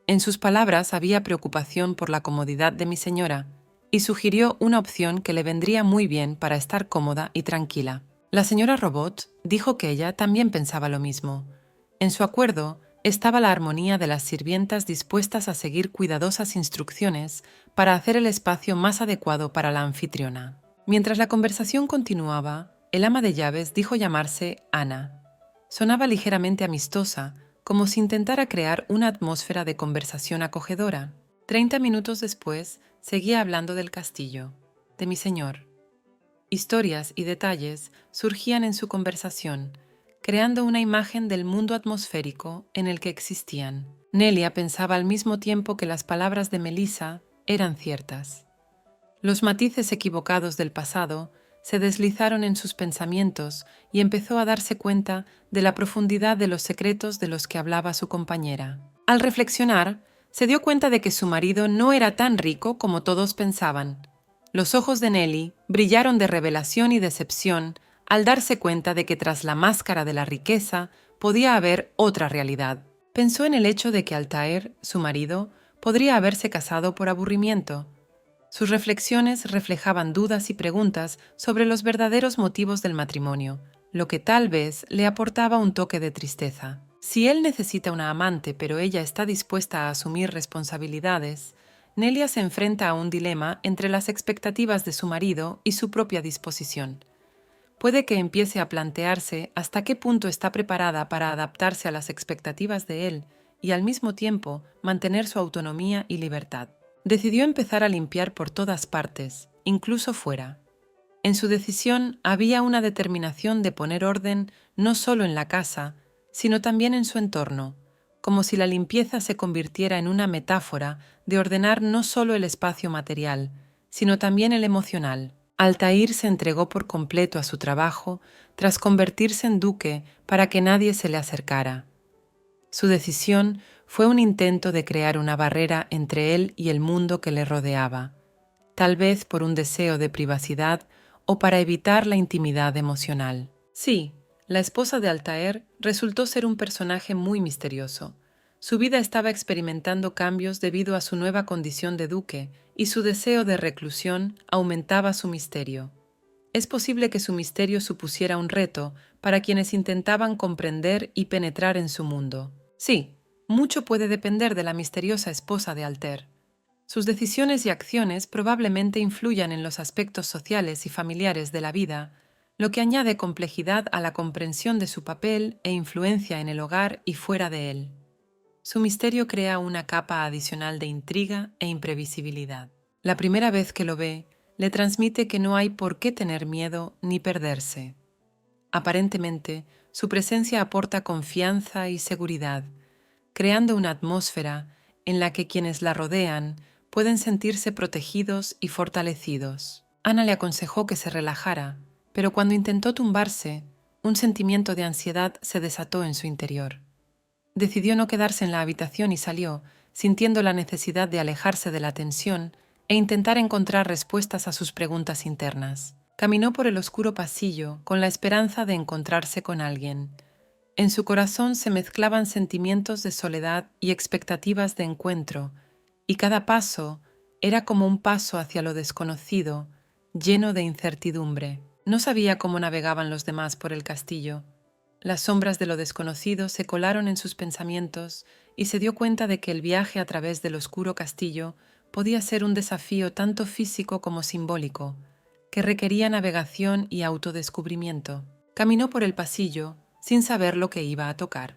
En sus palabras había preocupación por la comodidad de mi señora, y sugirió una opción que le vendría muy bien para estar cómoda y tranquila. La señora Robot dijo que ella también pensaba lo mismo. En su acuerdo estaba la armonía de las sirvientas dispuestas a seguir cuidadosas instrucciones para hacer el espacio más adecuado para la anfitriona. Mientras la conversación continuaba, el ama de llaves dijo llamarse Ana. Sonaba ligeramente amistosa, como si intentara crear una atmósfera de conversación acogedora. 30 minutos después, seguía hablando del castillo, de mi señor. Historias y detalles surgían en su conversación, creando una imagen del mundo atmosférico en el que existían. Nelia pensaba al mismo tiempo que las palabras de Melissa eran ciertas. Los matices equivocados del pasado se deslizaron en sus pensamientos y empezó a darse cuenta de la profundidad de los secretos de los que hablaba su compañera. Al reflexionar, se dio cuenta de que su marido no era tan rico como todos pensaban. Los ojos de Nelly brillaron de revelación y decepción al darse cuenta de que tras la máscara de la riqueza podía haber otra realidad. Pensó en el hecho de que Altair, su marido, podría haberse casado por aburrimiento. Sus reflexiones reflejaban dudas y preguntas sobre los verdaderos motivos del matrimonio, lo que tal vez le aportaba un toque de tristeza. Si él necesita una amante pero ella está dispuesta a asumir responsabilidades, Nelia se enfrenta a un dilema entre las expectativas de su marido y su propia disposición. Puede que empiece a plantearse hasta qué punto está preparada para adaptarse a las expectativas de él y al mismo tiempo mantener su autonomía y libertad. Decidió empezar a limpiar por todas partes, incluso fuera. En su decisión había una determinación de poner orden no solo en la casa, sino también en su entorno, como si la limpieza se convirtiera en una metáfora de ordenar no solo el espacio material, sino también el emocional. Altair se entregó por completo a su trabajo tras convertirse en duque para que nadie se le acercara. Su decisión fue un intento de crear una barrera entre él y el mundo que le rodeaba, tal vez por un deseo de privacidad o para evitar la intimidad emocional. Sí, la esposa de Altair resultó ser un personaje muy misterioso. Su vida estaba experimentando cambios debido a su nueva condición de duque y su deseo de reclusión aumentaba su misterio. Es posible que su misterio supusiera un reto para quienes intentaban comprender y penetrar en su mundo. Sí, mucho puede depender de la misteriosa esposa de Altair. Sus decisiones y acciones probablemente influyan en los aspectos sociales y familiares de la vida, lo que añade complejidad a la comprensión de su papel e influencia en el hogar y fuera de él. Su misterio crea una capa adicional de intriga e imprevisibilidad. La primera vez que lo ve, le transmite que no hay por qué tener miedo ni perderse. Aparentemente, su presencia aporta confianza y seguridad, creando una atmósfera en la que quienes la rodean pueden sentirse protegidos y fortalecidos. Ana le aconsejó que se relajara, pero cuando intentó tumbarse, un sentimiento de ansiedad se desató en su interior. Decidió no quedarse en la habitación y salió, sintiendo la necesidad de alejarse de la tensión e intentar encontrar respuestas a sus preguntas internas. Caminó por el oscuro pasillo con la esperanza de encontrarse con alguien. En su corazón se mezclaban sentimientos de soledad y expectativas de encuentro, y cada paso era como un paso hacia lo desconocido, lleno de incertidumbre. No sabía cómo navegaban los demás por el castillo. Las sombras de lo desconocido se colaron en sus pensamientos y se dio cuenta de que el viaje a través del oscuro castillo podía ser un desafío tanto físico como simbólico, que requería navegación y autodescubrimiento. Caminó por el pasillo sin saber lo que iba a tocar.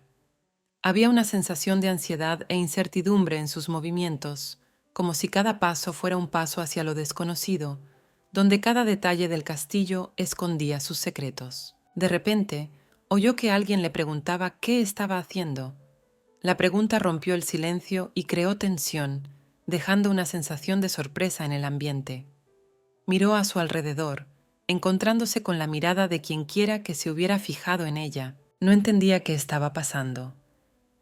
Había una sensación de ansiedad e incertidumbre en sus movimientos, como si cada paso fuera un paso hacia lo desconocido, donde cada detalle del castillo escondía sus secretos. De repente, oyó que alguien le preguntaba qué estaba haciendo. La pregunta rompió el silencio y creó tensión, dejando una sensación de sorpresa en el ambiente. Miró a su alrededor, encontrándose con la mirada de quienquiera que se hubiera fijado en ella. No entendía qué estaba pasando.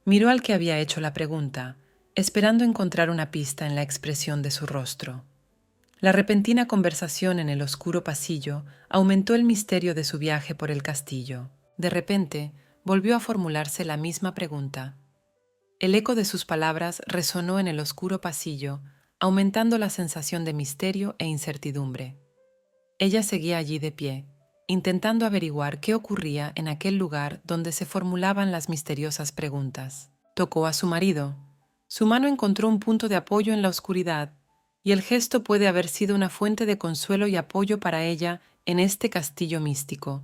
Miró al que había hecho la pregunta, esperando encontrar una pista en la expresión de su rostro. La repentina conversación en el oscuro pasillo aumentó el misterio de su viaje por el castillo. De repente, volvió a formularse la misma pregunta. El eco de sus palabras resonó en el oscuro pasillo, aumentando la sensación de misterio e incertidumbre. Ella seguía allí de pie, intentando averiguar qué ocurría en aquel lugar donde se formulaban las misteriosas preguntas. Tocó a su marido. Su mano encontró un punto de apoyo en la oscuridad, y el gesto puede haber sido una fuente de consuelo y apoyo para ella en este castillo místico.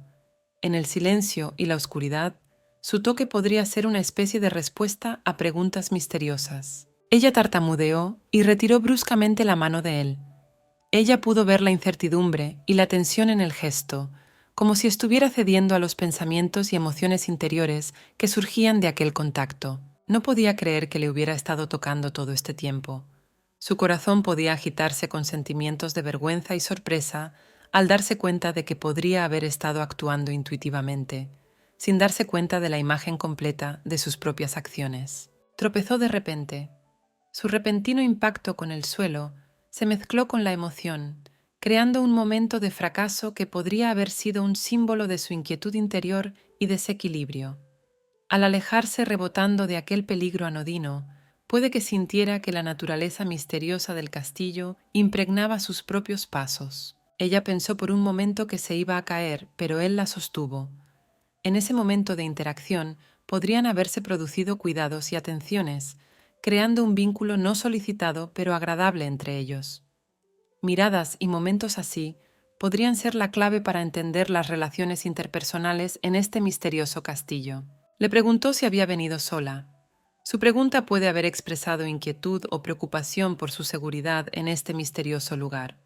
En el silencio y la oscuridad, su toque podría ser una especie de respuesta a preguntas misteriosas. Ella tartamudeó y retiró bruscamente la mano de él. Ella pudo ver la incertidumbre y la tensión en el gesto, como si estuviera cediendo a los pensamientos y emociones interiores que surgían de aquel contacto. No podía creer que le hubiera estado tocando todo este tiempo. Su corazón podía agitarse con sentimientos de vergüenza y sorpresa al darse cuenta de que podría haber estado actuando intuitivamente, sin darse cuenta de la imagen completa de sus propias acciones. Tropezó de repente. Su repentino impacto con el suelo se mezcló con la emoción, creando un momento de fracaso que podría haber sido un símbolo de su inquietud interior y desequilibrio. Al alejarse rebotando de aquel peligro anodino, puede que sintiera que la naturaleza misteriosa del castillo impregnaba sus propios pasos. Ella pensó por un momento que se iba a caer, pero él la sostuvo. En ese momento de interacción podrían haberse producido cuidados y atenciones creando un vínculo no solicitado pero agradable entre ellos. Miradas y momentos así podrían ser la clave para entender las relaciones interpersonales en este misterioso castillo. Le preguntó si había venido sola. Su pregunta puede haber expresado inquietud o preocupación por su seguridad en este misterioso lugar.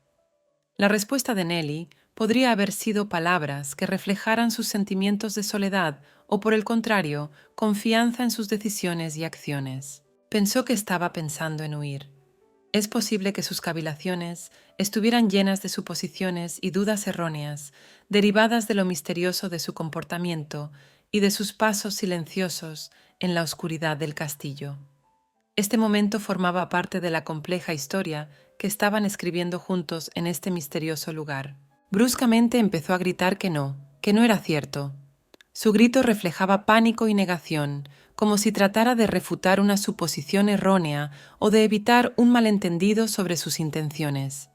La respuesta de Nelly podría haber sido palabras que reflejaran sus sentimientos de soledad o, por el contrario, confianza en sus decisiones y acciones. Pensó que estaba pensando en huir. Es posible que sus cavilaciones estuvieran llenas de suposiciones y dudas erróneas, derivadas de lo misterioso de su comportamiento y de sus pasos silenciosos en la oscuridad del castillo. Este momento formaba parte de la compleja historia que estaban escribiendo juntos en este misterioso lugar. Bruscamente empezó a gritar que no era cierto. Su grito reflejaba pánico y negación, como si tratara de refutar una suposición errónea o de evitar un malentendido sobre sus intenciones.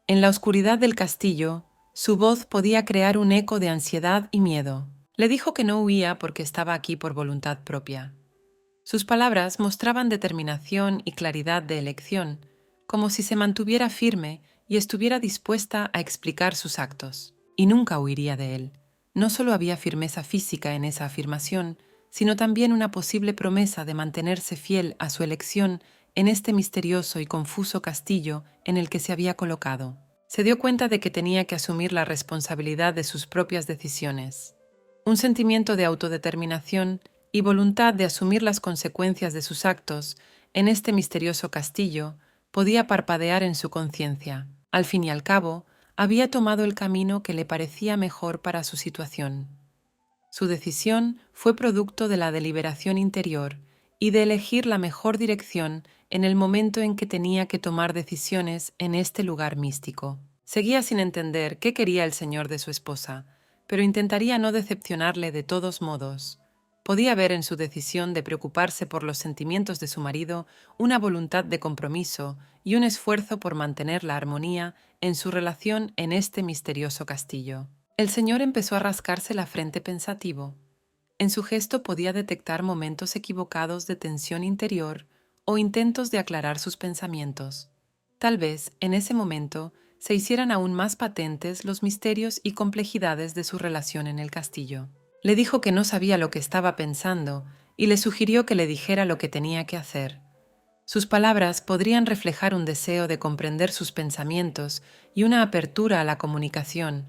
En la oscuridad del castillo, su voz podía crear un eco de ansiedad y miedo. Le dijo que no huía porque estaba aquí por voluntad propia. Sus palabras mostraban determinación y claridad de elección, como si se mantuviera firme y estuviera dispuesta a explicar sus actos. Y nunca huiría de él. No solo había firmeza física en esa afirmación, sino también una posible promesa de mantenerse fiel a su elección en este misterioso y confuso castillo en el que se había colocado. Se dio cuenta de que tenía que asumir la responsabilidad de sus propias decisiones. Un sentimiento de autodeterminación y voluntad de asumir las consecuencias de sus actos en este misterioso castillo podía parpadear en su conciencia. Al fin y al cabo, había tomado el camino que le parecía mejor para su situación. Su decisión fue producto de la deliberación interior y de elegir la mejor dirección en el momento en que tenía que tomar decisiones en este lugar místico. Seguía sin entender qué quería el señor de su esposa, pero intentaría no decepcionarle de todos modos. Podía ver en su decisión de preocuparse por los sentimientos de su marido una voluntad de compromiso y un esfuerzo por mantener la armonía en su relación en este misterioso castillo. El señor empezó a rascarse la frente pensativo. En su gesto podía detectar momentos equivocados de tensión interior o intentos de aclarar sus pensamientos. Tal vez, en ese momento, se hicieran aún más patentes los misterios y complejidades de su relación en el castillo. Le dijo que no sabía lo que estaba pensando y le sugirió que le dijera lo que tenía que hacer. Sus palabras podrían reflejar un deseo de comprender sus pensamientos y una apertura a la comunicación,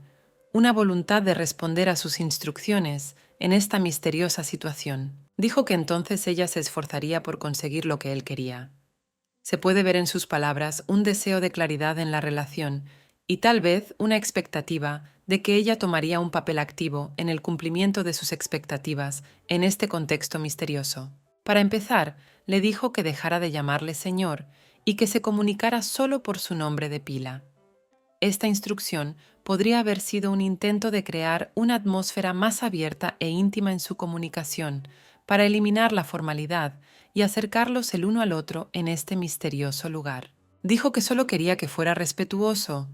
una voluntad de responder a sus instrucciones en esta misteriosa situación. Dijo que entonces ella se esforzaría por conseguir lo que él quería. Se puede ver en sus palabras un deseo de claridad en la relación y tal vez una expectativa de que ella tomaría un papel activo en el cumplimiento de sus expectativas en este contexto misterioso. Para empezar, le dijo que dejara de llamarle señor y que se comunicara solo por su nombre de pila. Esta instrucción podría haber sido un intento de crear una atmósfera más abierta e íntima en su comunicación, para eliminar la formalidad y acercarlos el uno al otro en este misterioso lugar. Dijo que solo quería que fuera respetuoso.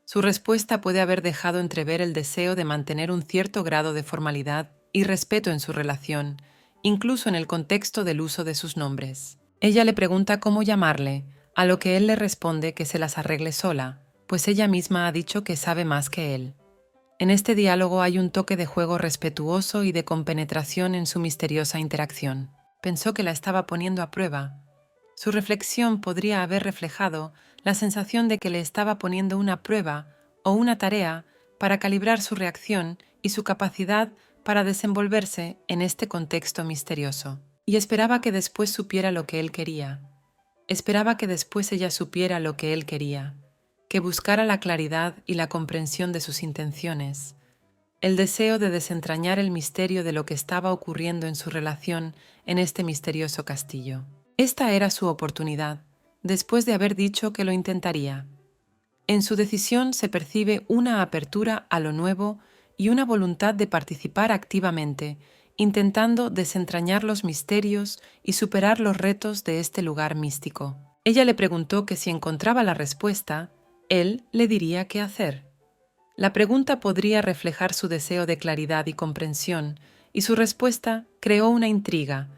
Su respuesta puede haber dejado entrever el deseo de mantener un cierto grado de formalidad y respeto en su relación, incluso en el contexto del uso de sus nombres. Ella le pregunta cómo llamarle, a lo que él le responde que se las arregle sola, pues ella misma ha dicho que sabe más que él. En este diálogo hay un toque de juego respetuoso y de compenetración en su misteriosa interacción. Pensó que la estaba poniendo a prueba. Su reflexión podría haber reflejado la sensación de que le estaba poniendo una prueba o una tarea para calibrar su reacción y su capacidad para desenvolverse en este contexto misterioso. Y esperaba que después supiera lo que él quería. Esperaba que después ella supiera lo que él quería, que buscara la claridad y la comprensión de sus intenciones, el deseo de desentrañar el misterio de lo que estaba ocurriendo en su relación en este misterioso castillo. Esta era su oportunidad, después de haber dicho que lo intentaría. En su decisión se percibe una apertura a lo nuevo y una voluntad de participar activamente, intentando desentrañar los misterios y superar los retos de este lugar místico. Ella le preguntó que si encontraba la respuesta, él le diría qué hacer. La pregunta podría reflejar su deseo de claridad y comprensión, y su respuesta creó una intriga,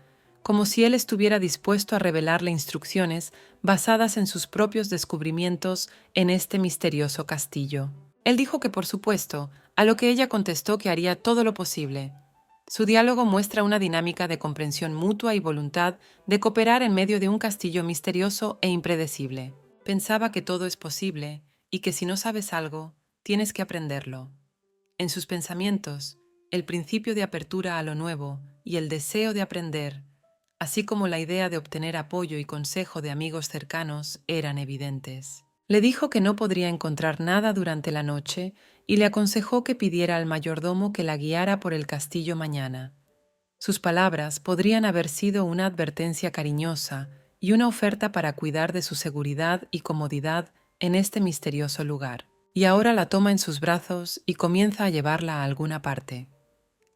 como si él estuviera dispuesto a revelarle instrucciones basadas en sus propios descubrimientos en este misterioso castillo. Él dijo que por supuesto, a lo que ella contestó que haría todo lo posible. Su diálogo muestra una dinámica de comprensión mutua y voluntad de cooperar en medio de un castillo misterioso e impredecible. Pensaba que todo es posible y que si no sabes algo, tienes que aprenderlo. En sus pensamientos, el principio de apertura a lo nuevo y el deseo de aprender, así como la idea de obtener apoyo y consejo de amigos cercanos, eran evidentes. Le dijo que no podría encontrar nada durante la noche y le aconsejó que pidiera al mayordomo que la guiara por el castillo mañana. Sus palabras podrían haber sido una advertencia cariñosa y una oferta para cuidar de su seguridad y comodidad en este misterioso lugar. Y ahora la toma en sus brazos y comienza a llevarla a alguna parte.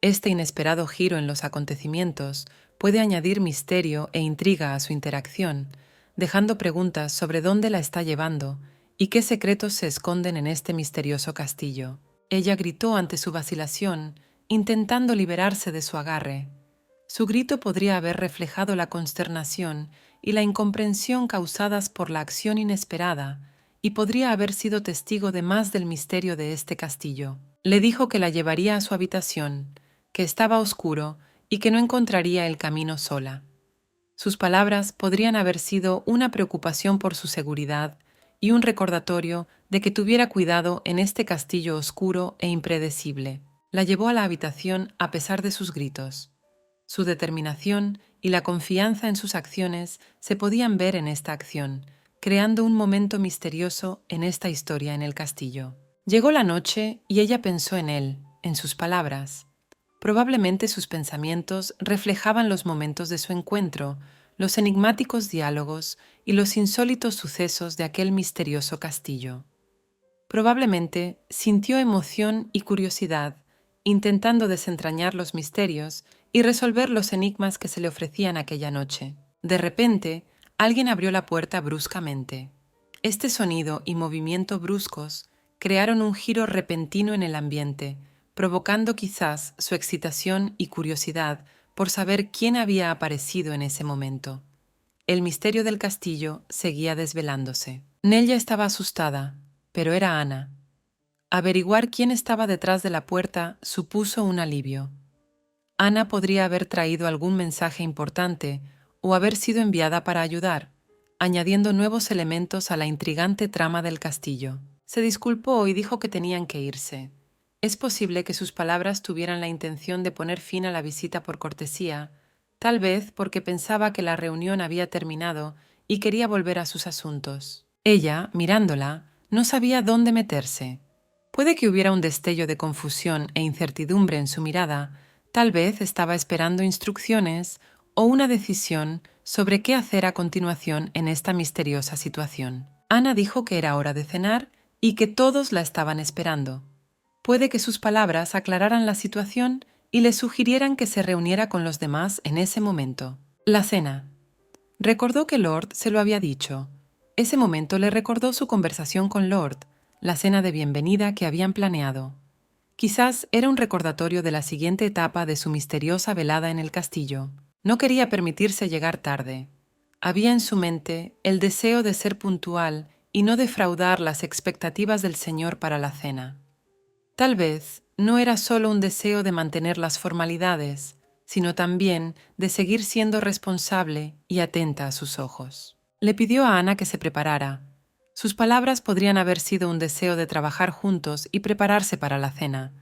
Este inesperado giro en los acontecimientos puede añadir misterio e intriga a su interacción, dejando preguntas sobre dónde la está llevando y qué secretos se esconden en este misterioso castillo. Ella gritó ante su vacilación, intentando liberarse de su agarre. Su grito podría haber reflejado la consternación y la incomprensión causadas por la acción inesperada, y podría haber sido testigo de más del misterio de este castillo. Le dijo que la llevaría a su habitación, que estaba oscuro y que no encontraría el camino sola. Sus palabras podrían haber sido una preocupación por su seguridad y un recordatorio de que tuviera cuidado en este castillo oscuro e impredecible. La llevó a la habitación a pesar de sus gritos. Su determinación y la confianza en sus acciones se podían ver en esta acción, creando un momento misterioso en esta historia en el castillo. Llegó la noche y ella pensó en él, en sus palabras. Probablemente sus pensamientos reflejaban los momentos de su encuentro, los enigmáticos diálogos y los insólitos sucesos de aquel misterioso castillo. Probablemente sintió emoción y curiosidad, intentando desentrañar los misterios y resolver los enigmas que se le ofrecían aquella noche. De repente, alguien abrió la puerta bruscamente. Este sonido y movimiento bruscos crearon un giro repentino en el ambiente, provocando quizás su excitación y curiosidad por saber quién había aparecido en ese momento. El misterio del castillo seguía desvelándose. Nella estaba asustada, pero era Ana. Averiguar quién estaba detrás de la puerta supuso un alivio. Ana podría haber traído algún mensaje importante o haber sido enviada para ayudar, añadiendo nuevos elementos a la intrigante trama del castillo. Se disculpó y dijo que tenían que irse. Es posible que sus palabras tuvieran la intención de poner fin a la visita por cortesía, tal vez porque pensaba que la reunión había terminado y quería volver a sus asuntos. Ella, mirándola, no sabía dónde meterse. Puede que hubiera un destello de confusión e incertidumbre en su mirada, tal vez estaba esperando instrucciones o una decisión sobre qué hacer a continuación en esta misteriosa situación. Ana dijo que era hora de cenar y que todos la estaban esperando. Puede que sus palabras aclararan la situación y le sugirieran que se reuniera con los demás en ese momento. La cena. Recordó que Lord se lo había dicho. Ese momento le recordó su conversación con Lord, la cena de bienvenida que habían planeado. Quizás era un recordatorio de la siguiente etapa de su misteriosa velada en el castillo. No quería permitirse llegar tarde. Había en su mente el deseo de ser puntual y no defraudar las expectativas del señor para la cena. Tal vez no era solo un deseo de mantener las formalidades, sino también de seguir siendo responsable y atenta a sus ojos. Le pidió a Ana que se preparara. Sus palabras podrían haber sido un deseo de trabajar juntos y prepararse para la cena.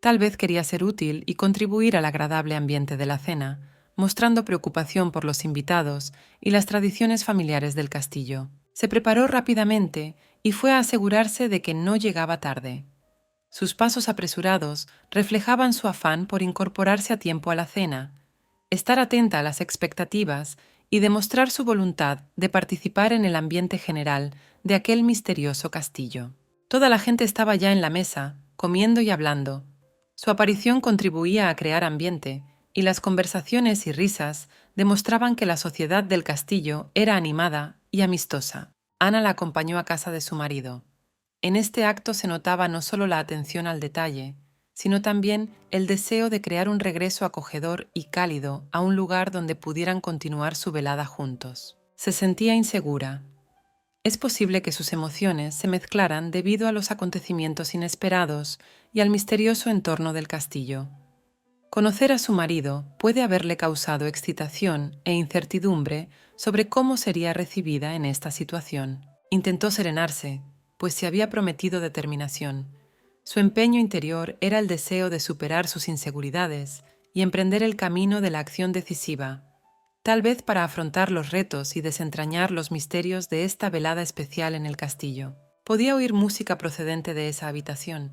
Tal vez quería ser útil y contribuir al agradable ambiente de la cena, mostrando preocupación por los invitados y las tradiciones familiares del castillo. Se preparó rápidamente y fue a asegurarse de que no llegaba tarde. Sus pasos apresurados reflejaban su afán por incorporarse a tiempo a la cena, estar atenta a las expectativas y demostrar su voluntad de participar en el ambiente general de aquel misterioso castillo. Toda la gente estaba ya en la mesa, comiendo y hablando. Su aparición contribuía a crear ambiente, y las conversaciones y risas demostraban que la sociedad del castillo era animada y amistosa. Ana la acompañó a casa de su marido. En este acto se notaba no solo la atención al detalle, sino también el deseo de crear un regreso acogedor y cálido a un lugar donde pudieran continuar su velada juntos. Se sentía insegura. Es posible que sus emociones se mezclaran debido a los acontecimientos inesperados y al misterioso entorno del castillo. Conocer a su marido puede haberle causado excitación e incertidumbre sobre cómo sería recibida en esta situación. Intentó serenarse, pues se había prometido determinación. Su empeño interior era el deseo de superar sus inseguridades y emprender el camino de la acción decisiva, tal vez para afrontar los retos y desentrañar los misterios de esta velada especial en el castillo. Podía oír música procedente de esa habitación.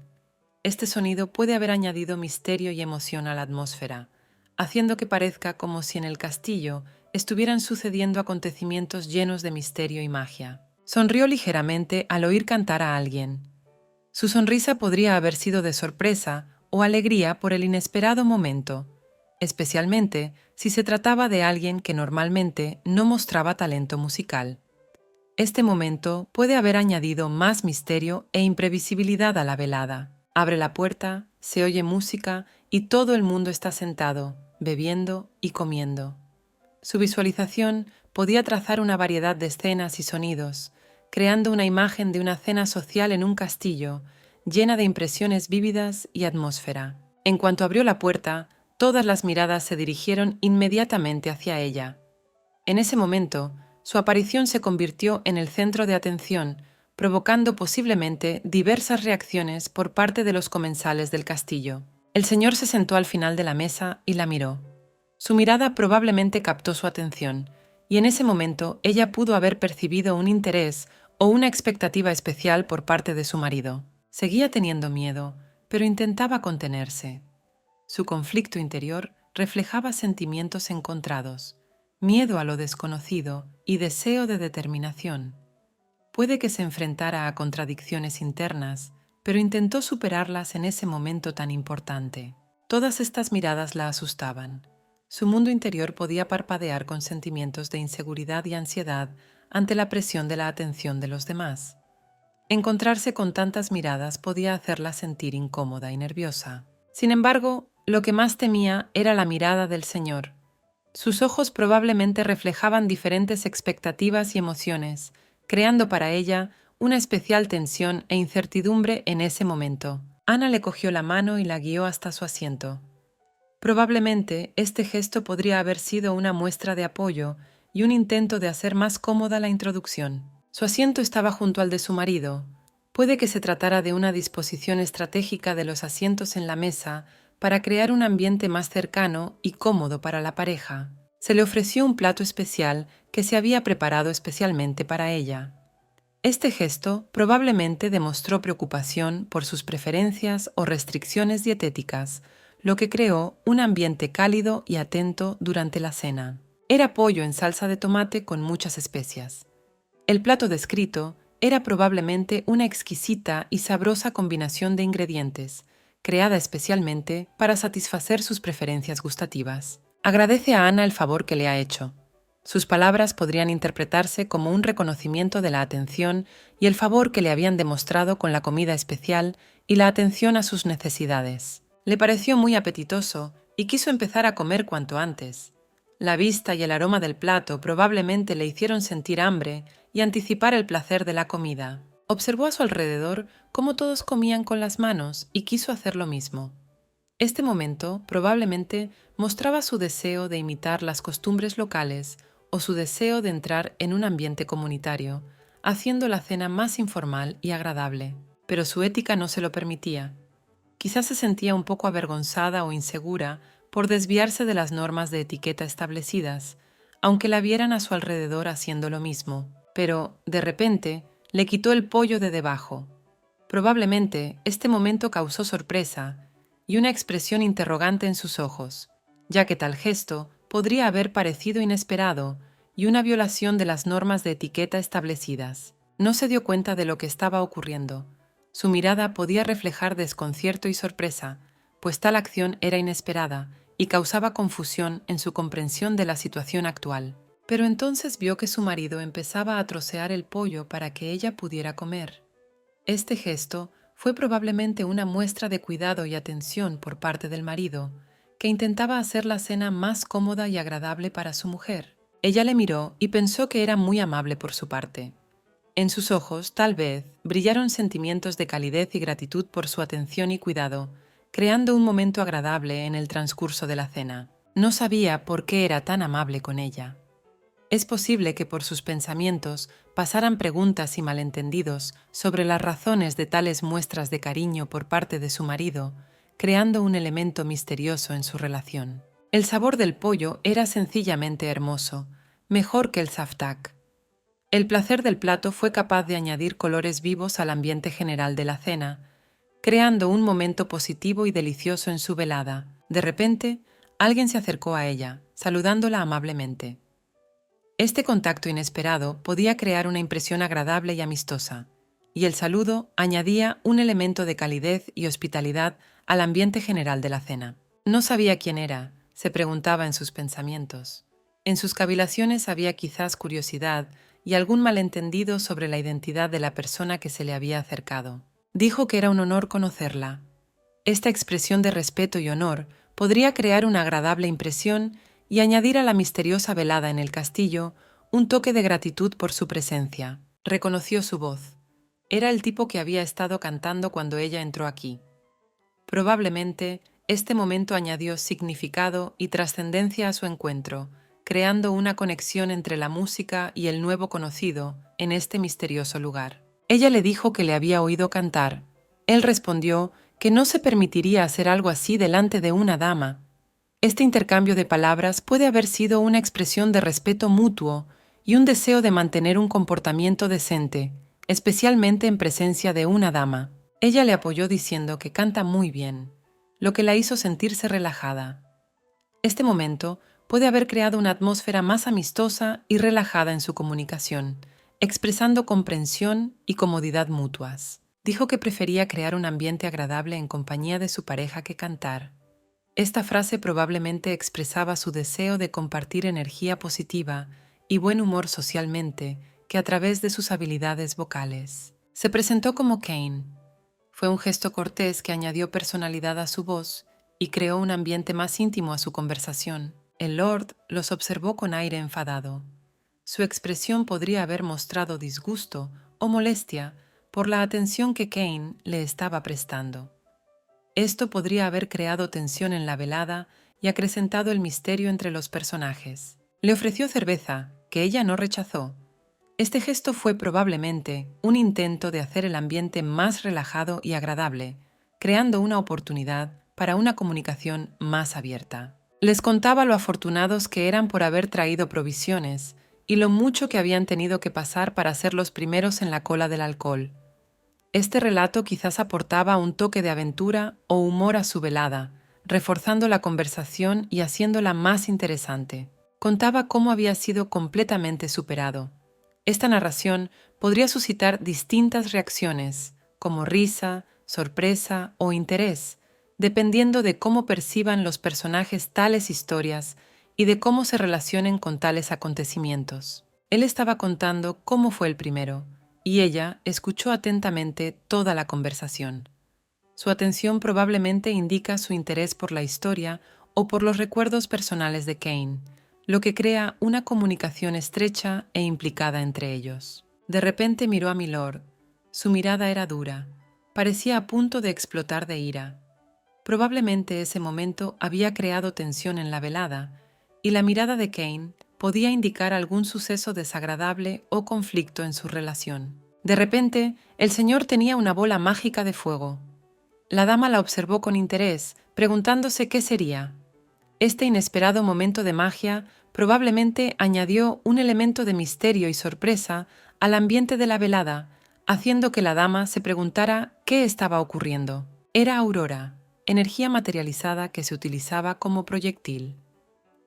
Este sonido puede haber añadido misterio y emoción a la atmósfera, haciendo que parezca como si en el castillo estuvieran sucediendo acontecimientos llenos de misterio y magia. Sonrió ligeramente al oír cantar a alguien. Su sonrisa podría haber sido de sorpresa o alegría por el inesperado momento, especialmente si se trataba de alguien que normalmente no mostraba talento musical. Este momento puede haber añadido más misterio e imprevisibilidad a la velada. Abre la puerta, se oye música y todo el mundo está sentado, bebiendo y comiendo. Su visualización podía trazar una variedad de escenas y sonidos, creando una imagen de una cena social en un castillo, llena de impresiones vívidas y atmósfera. En cuanto abrió la puerta, todas las miradas se dirigieron inmediatamente hacia ella. En ese momento, su aparición se convirtió en el centro de atención, provocando posiblemente diversas reacciones por parte de los comensales del castillo. El señor se sentó al final de la mesa y la miró. Su mirada probablemente captó su atención, y en ese momento ella pudo haber percibido un interés o una expectativa especial por parte de su marido. Seguía teniendo miedo, pero intentaba contenerse. Su conflicto interior reflejaba sentimientos encontrados, miedo a lo desconocido y deseo de determinación. Puede que se enfrentara a contradicciones internas, pero intentó superarlas en ese momento tan importante. Todas estas miradas la asustaban. Su mundo interior podía parpadear con sentimientos de inseguridad y ansiedad ante la presión de la atención de los demás. Encontrarse con tantas miradas podía hacerla sentir incómoda y nerviosa. Sin embargo, lo que más temía era la mirada del Señor. Sus ojos probablemente reflejaban diferentes expectativas y emociones, creando para ella una especial tensión e incertidumbre en ese momento. Ana le cogió la mano y la guió hasta su asiento. Probablemente este gesto podría haber sido una muestra de apoyo y un intento de hacer más cómoda la introducción. Su asiento estaba junto al de su marido. Puede que se tratara de una disposición estratégica de los asientos en la mesa para crear un ambiente más cercano y cómodo para la pareja. Se le ofreció un plato especial que se había preparado especialmente para ella. Este gesto probablemente demostró preocupación por sus preferencias o restricciones dietéticas, lo que creó un ambiente cálido y atento durante la cena. Era pollo en salsa de tomate con muchas especias. El plato descrito era probablemente una exquisita y sabrosa combinación de ingredientes, creada especialmente para satisfacer sus preferencias gustativas. Agradece a Ana el favor que le ha hecho. Sus palabras podrían interpretarse como un reconocimiento de la atención y el favor que le habían demostrado con la comida especial y la atención a sus necesidades. Le pareció muy apetitoso y quiso empezar a comer cuanto antes. La vista y el aroma del plato probablemente le hicieron sentir hambre y anticipar el placer de la comida. Observó a su alrededor cómo todos comían con las manos y quiso hacer lo mismo. Este momento probablemente mostraba su deseo de imitar las costumbres locales o su deseo de entrar en un ambiente comunitario, haciendo la cena más informal y agradable. Pero su ética no se lo permitía. Quizás se sentía un poco avergonzada o insegura por desviarse de las normas de etiqueta establecidas, aunque la vieran a su alrededor haciendo lo mismo. Pero, de repente, le quitó el pollo de debajo. Probablemente este momento causó sorpresa y una expresión interrogante en sus ojos, ya que tal gesto podría haber parecido inesperado y una violación de las normas de etiqueta establecidas. No se dio cuenta de lo que estaba ocurriendo. Su mirada podía reflejar desconcierto y sorpresa, pues tal acción era inesperada y causaba confusión en su comprensión de la situación actual. Pero entonces vio que su marido empezaba a trocear el pollo para que ella pudiera comer. Este gesto Fue probablemente una muestra de cuidado y atención por parte del marido, que intentaba hacer la cena más cómoda y agradable para su mujer. Ella le miró y pensó que era muy amable por su parte. En sus ojos, tal vez, brillaron sentimientos de calidez y gratitud por su atención y cuidado, creando un momento agradable en el transcurso de la cena. No sabía por qué era tan amable con ella. Es posible que por sus pensamientos pasaran preguntas y malentendidos sobre las razones de tales muestras de cariño por parte de su marido, creando un elemento misterioso en su relación. El sabor del pollo era sencillamente hermoso, mejor que el zaftak. El placer del plato fue capaz de añadir colores vivos al ambiente general de la cena, creando un momento positivo y delicioso en su velada. De repente, alguien se acercó a ella, saludándola amablemente. Este contacto inesperado podía crear una impresión agradable y amistosa, y el saludo añadía un elemento de calidez y hospitalidad al ambiente general de la cena. No sabía quién era, se preguntaba en sus pensamientos. En sus cavilaciones había quizás curiosidad y algún malentendido sobre la identidad de la persona que se le había acercado. Dijo que era un honor conocerla. Esta expresión de respeto y honor podría crear una agradable impresión y añadir a la misteriosa velada en el castillo un toque de gratitud por su presencia. Reconoció su voz. Era el tipo que había estado cantando cuando ella entró aquí. Probablemente, este momento añadió significado y trascendencia a su encuentro, creando una conexión entre la música y el nuevo conocido en este misterioso lugar. Ella le dijo que le había oído cantar. Él respondió que no se permitiría hacer algo así delante de una dama. Este intercambio de palabras puede haber sido una expresión de respeto mutuo y un deseo de mantener un comportamiento decente, especialmente en presencia de una dama. Ella le apoyó diciendo que canta muy bien, lo que la hizo sentirse relajada. Este momento puede haber creado una atmósfera más amistosa y relajada en su comunicación, expresando comprensión y comodidad mutuas. Dijo que prefería crear un ambiente agradable en compañía de su pareja que cantar. Esta frase probablemente expresaba su deseo de compartir energía positiva y buen humor socialmente que a través de sus habilidades vocales. Se presentó como Kane. Fue un gesto cortés que añadió personalidad a su voz y creó un ambiente más íntimo a su conversación. El Lord los observó con aire enfadado. Su expresión podría haber mostrado disgusto o molestia por la atención que Kane le estaba prestando. Esto podría haber creado tensión en la velada y acrecentado el misterio entre los personajes. Le ofreció cerveza, que ella no rechazó. Este gesto fue probablemente un intento de hacer el ambiente más relajado y agradable, creando una oportunidad para una comunicación más abierta. Les contaba lo afortunados que eran por haber traído provisiones y lo mucho que habían tenido que pasar para ser los primeros en la cola del alcohol. Este relato quizás aportaba un toque de aventura o humor a su velada, reforzando la conversación y haciéndola más interesante. Contaba cómo había sido completamente superado. Esta narración podría suscitar distintas reacciones, como risa, sorpresa o interés, dependiendo de cómo perciban los personajes tales historias y de cómo se relacionen con tales acontecimientos. Él estaba contando cómo fue el primero, y ella escuchó atentamente toda la conversación. Su atención probablemente indica su interés por la historia o por los recuerdos personales de Kane, lo que crea una comunicación estrecha e implicada entre ellos. De repente miró a Milord. Su mirada era dura, parecía a punto de explotar de ira. Probablemente ese momento había creado tensión en la velada, y la mirada de Kane podía indicar algún suceso desagradable o conflicto en su relación. De repente, el señor tenía una bola mágica de fuego. La dama la observó con interés, preguntándose qué sería. Este inesperado momento de magia probablemente añadió un elemento de misterio y sorpresa al ambiente de la velada, haciendo que la dama se preguntara qué estaba ocurriendo. Era Aurora, energía materializada que se utilizaba como proyectil.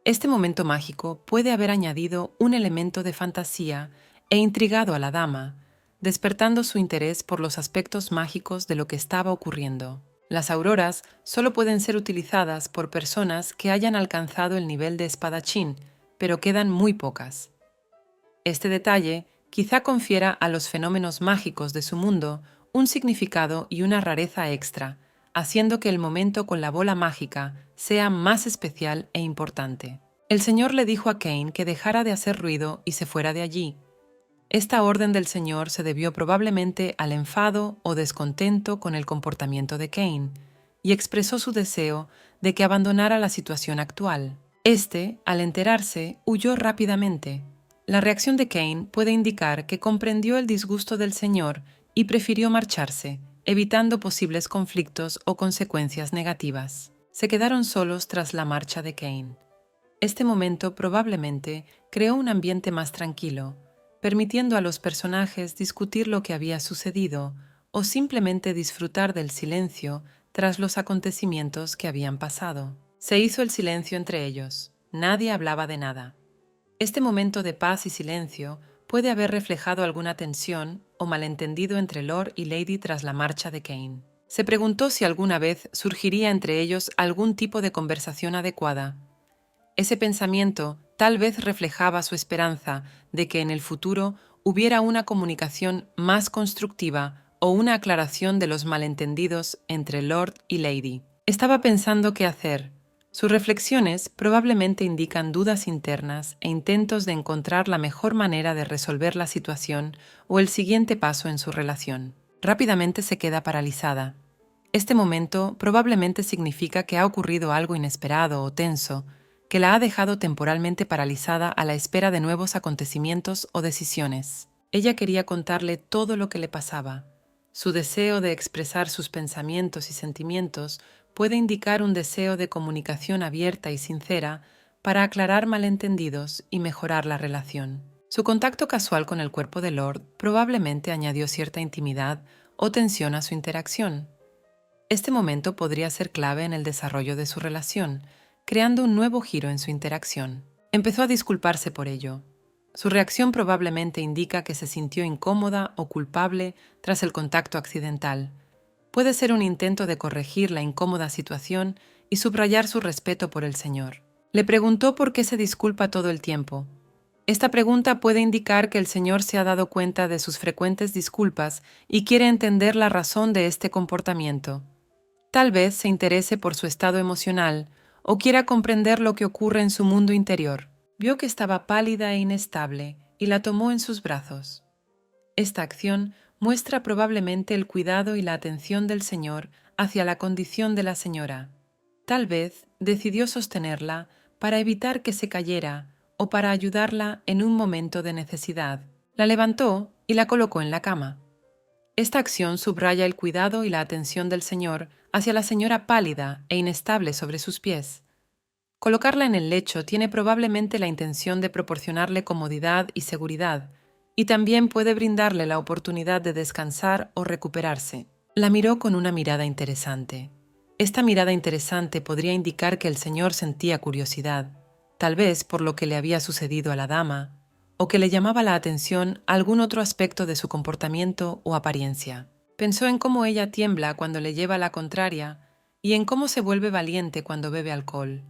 Este momento mágico puede haber añadido un elemento de fantasía e intrigado a la dama, despertando su interés por los aspectos mágicos de lo que estaba ocurriendo. Las auroras solo pueden ser utilizadas por personas que hayan alcanzado el nivel de espadachín, pero quedan muy pocas. Este detalle quizá confiera a los fenómenos mágicos de su mundo un significado y una rareza extra, haciendo que el momento con la bola mágica sea más especial e importante. El Señor le dijo a Cain que dejara de hacer ruido y se fuera de allí. Esta orden del Señor se debió probablemente al enfado o descontento con el comportamiento de Cain, y expresó su deseo de que abandonara la situación actual. Este, al enterarse, huyó rápidamente. La reacción de Cain puede indicar que comprendió el disgusto del Señor y prefirió marcharse, evitando posibles conflictos o consecuencias negativas. Se quedaron solos tras la marcha de Cain. Este momento probablemente creó un ambiente más tranquilo, permitiendo a los personajes discutir lo que había sucedido o simplemente disfrutar del silencio tras los acontecimientos que habían pasado. Se hizo el silencio entre ellos. Nadie hablaba de nada. Este momento de paz y silencio puede haber reflejado alguna tensión o malentendido entre Lord y Lady tras la marcha de Cain. Se preguntó si alguna vez surgiría entre ellos algún tipo de conversación adecuada. Ese pensamiento tal vez reflejaba su esperanza de que en el futuro hubiera una comunicación más constructiva o una aclaración de los malentendidos entre Lord y Lady. Estaba pensando qué hacer. Sus reflexiones probablemente indican dudas internas e intentos de encontrar la mejor manera de resolver la situación o el siguiente paso en su relación. Rápidamente se queda paralizada. Este momento probablemente significa que ha ocurrido algo inesperado o tenso, que la ha dejado temporalmente paralizada a la espera de nuevos acontecimientos o decisiones. Ella quería contarle todo lo que le pasaba. Su deseo de expresar sus pensamientos y sentimientos puede indicar un deseo de comunicación abierta y sincera para aclarar malentendidos y mejorar la relación. Su contacto casual con el cuerpo de Lord probablemente añadió cierta intimidad o tensión a su interacción. Este momento podría ser clave en el desarrollo de su relación, creando un nuevo giro en su interacción. Empezó a disculparse por ello. Su reacción probablemente indica que se sintió incómoda o culpable tras el contacto accidental. Puede ser un intento de corregir la incómoda situación y subrayar su respeto por el Señor. Le preguntó por qué se disculpa todo el tiempo. Esta pregunta puede indicar que el Señor se ha dado cuenta de sus frecuentes disculpas y quiere entender la razón de este comportamiento. Tal vez se interese por su estado emocional o quiera comprender lo que ocurre en su mundo interior. Vio que estaba pálida e inestable y la tomó en sus brazos. Esta acción muestra probablemente el cuidado y la atención del Señor hacia la condición de la señora. Tal vez decidió sostenerla para evitar que se cayera o para ayudarla en un momento de necesidad. La levantó y la colocó en la cama. Esta acción subraya el cuidado y la atención del Señor hacia la señora pálida e inestable sobre sus pies. Colocarla en el lecho tiene probablemente la intención de proporcionarle comodidad y seguridad, y también puede brindarle la oportunidad de descansar o recuperarse. La miró con una mirada interesante. Esta mirada interesante podría indicar que el Señor sentía curiosidad, tal vez por lo que le había sucedido a la dama, o que le llamaba la atención algún otro aspecto de su comportamiento o apariencia. Pensó en cómo ella tiembla cuando le lleva la contraria y en cómo se vuelve valiente cuando bebe alcohol.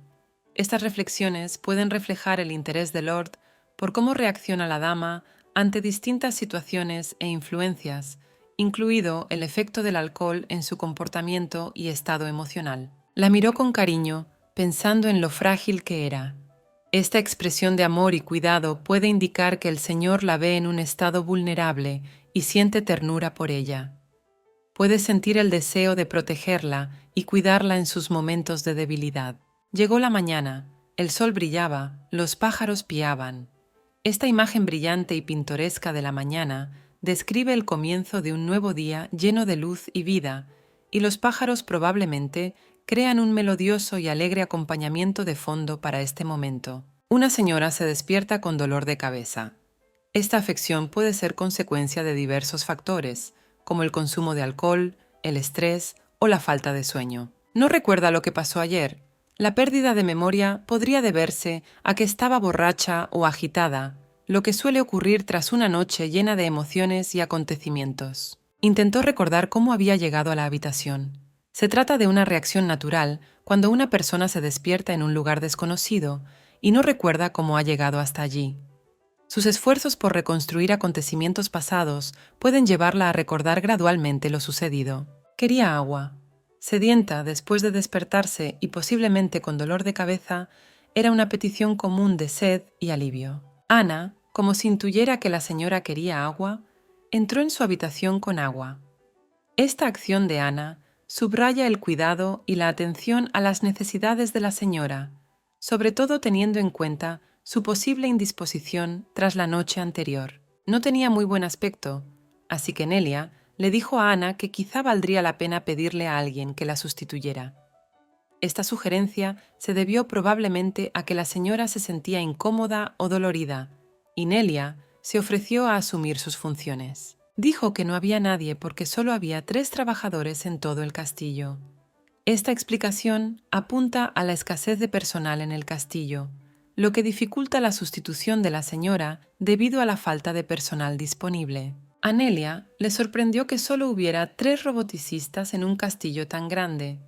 Estas reflexiones pueden reflejar el interés de Lord por cómo reacciona la dama ante distintas situaciones e influencias, incluido el efecto del alcohol en su comportamiento y estado emocional. La miró con cariño, pensando en lo frágil que era. Esta expresión de amor y cuidado puede indicar que el Señor la ve en un estado vulnerable y siente ternura por ella. Puede sentir el deseo de protegerla y cuidarla en sus momentos de debilidad. Llegó la mañana, el sol brillaba, los pájaros piaban. Esta imagen brillante y pintoresca de la mañana describe el comienzo de un nuevo día lleno de luz y vida, y los pájaros probablemente crean un melodioso y alegre acompañamiento de fondo para este momento. Una señora se despierta con dolor de cabeza. Esta afección puede ser consecuencia de diversos factores, como el consumo de alcohol, el estrés o la falta de sueño. No recuerda lo que pasó ayer. La pérdida de memoria podría deberse a que estaba borracha o agitada, lo que suele ocurrir tras una noche llena de emociones y acontecimientos. Intentó recordar cómo había llegado a la habitación. Se trata de una reacción natural cuando una persona se despierta en un lugar desconocido y no recuerda cómo ha llegado hasta allí. Sus esfuerzos por reconstruir acontecimientos pasados pueden llevarla a recordar gradualmente lo sucedido. Quería agua. Sedienta después de despertarse y posiblemente con dolor de cabeza, era una petición común de sed y alivio. Ana, como si intuyera que la señora quería agua, entró en su habitación con agua. Esta acción de Ana subraya el cuidado y la atención a las necesidades de la señora, sobre todo teniendo en cuenta su posible indisposición tras la noche anterior. No tenía muy buen aspecto, así que Nelia le dijo a Ana que quizá valdría la pena pedirle a alguien que la sustituyera. Esta sugerencia se debió probablemente a que la señora se sentía incómoda o dolorida, y Nelia se ofreció a asumir sus funciones. Dijo que no había nadie porque solo había 3 trabajadores en todo el castillo. Esta explicación apunta a la escasez de personal en el castillo, lo que dificulta la sustitución de la señora debido a la falta de personal disponible. A Nelia le sorprendió que solo hubiera 3 roboticistas en un castillo tan grande.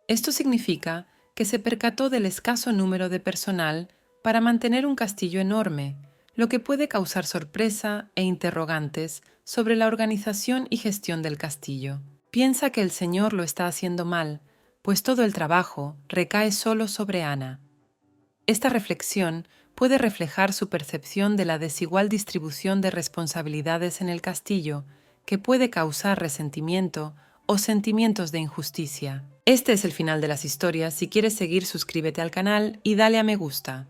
Esto significa que se percató del escaso número de personal para mantener un castillo enorme, lo que puede causar sorpresa e interrogantes sobre la organización y gestión del castillo. Piensa que el señor lo está haciendo mal, pues todo el trabajo recae solo sobre Ana. Esta reflexión puede reflejar su percepción de la desigual distribución de responsabilidades en el castillo, que puede causar resentimiento o sentimientos de injusticia. Este es el final de las historias. Si quieres seguir, suscríbete al canal y dale a me gusta.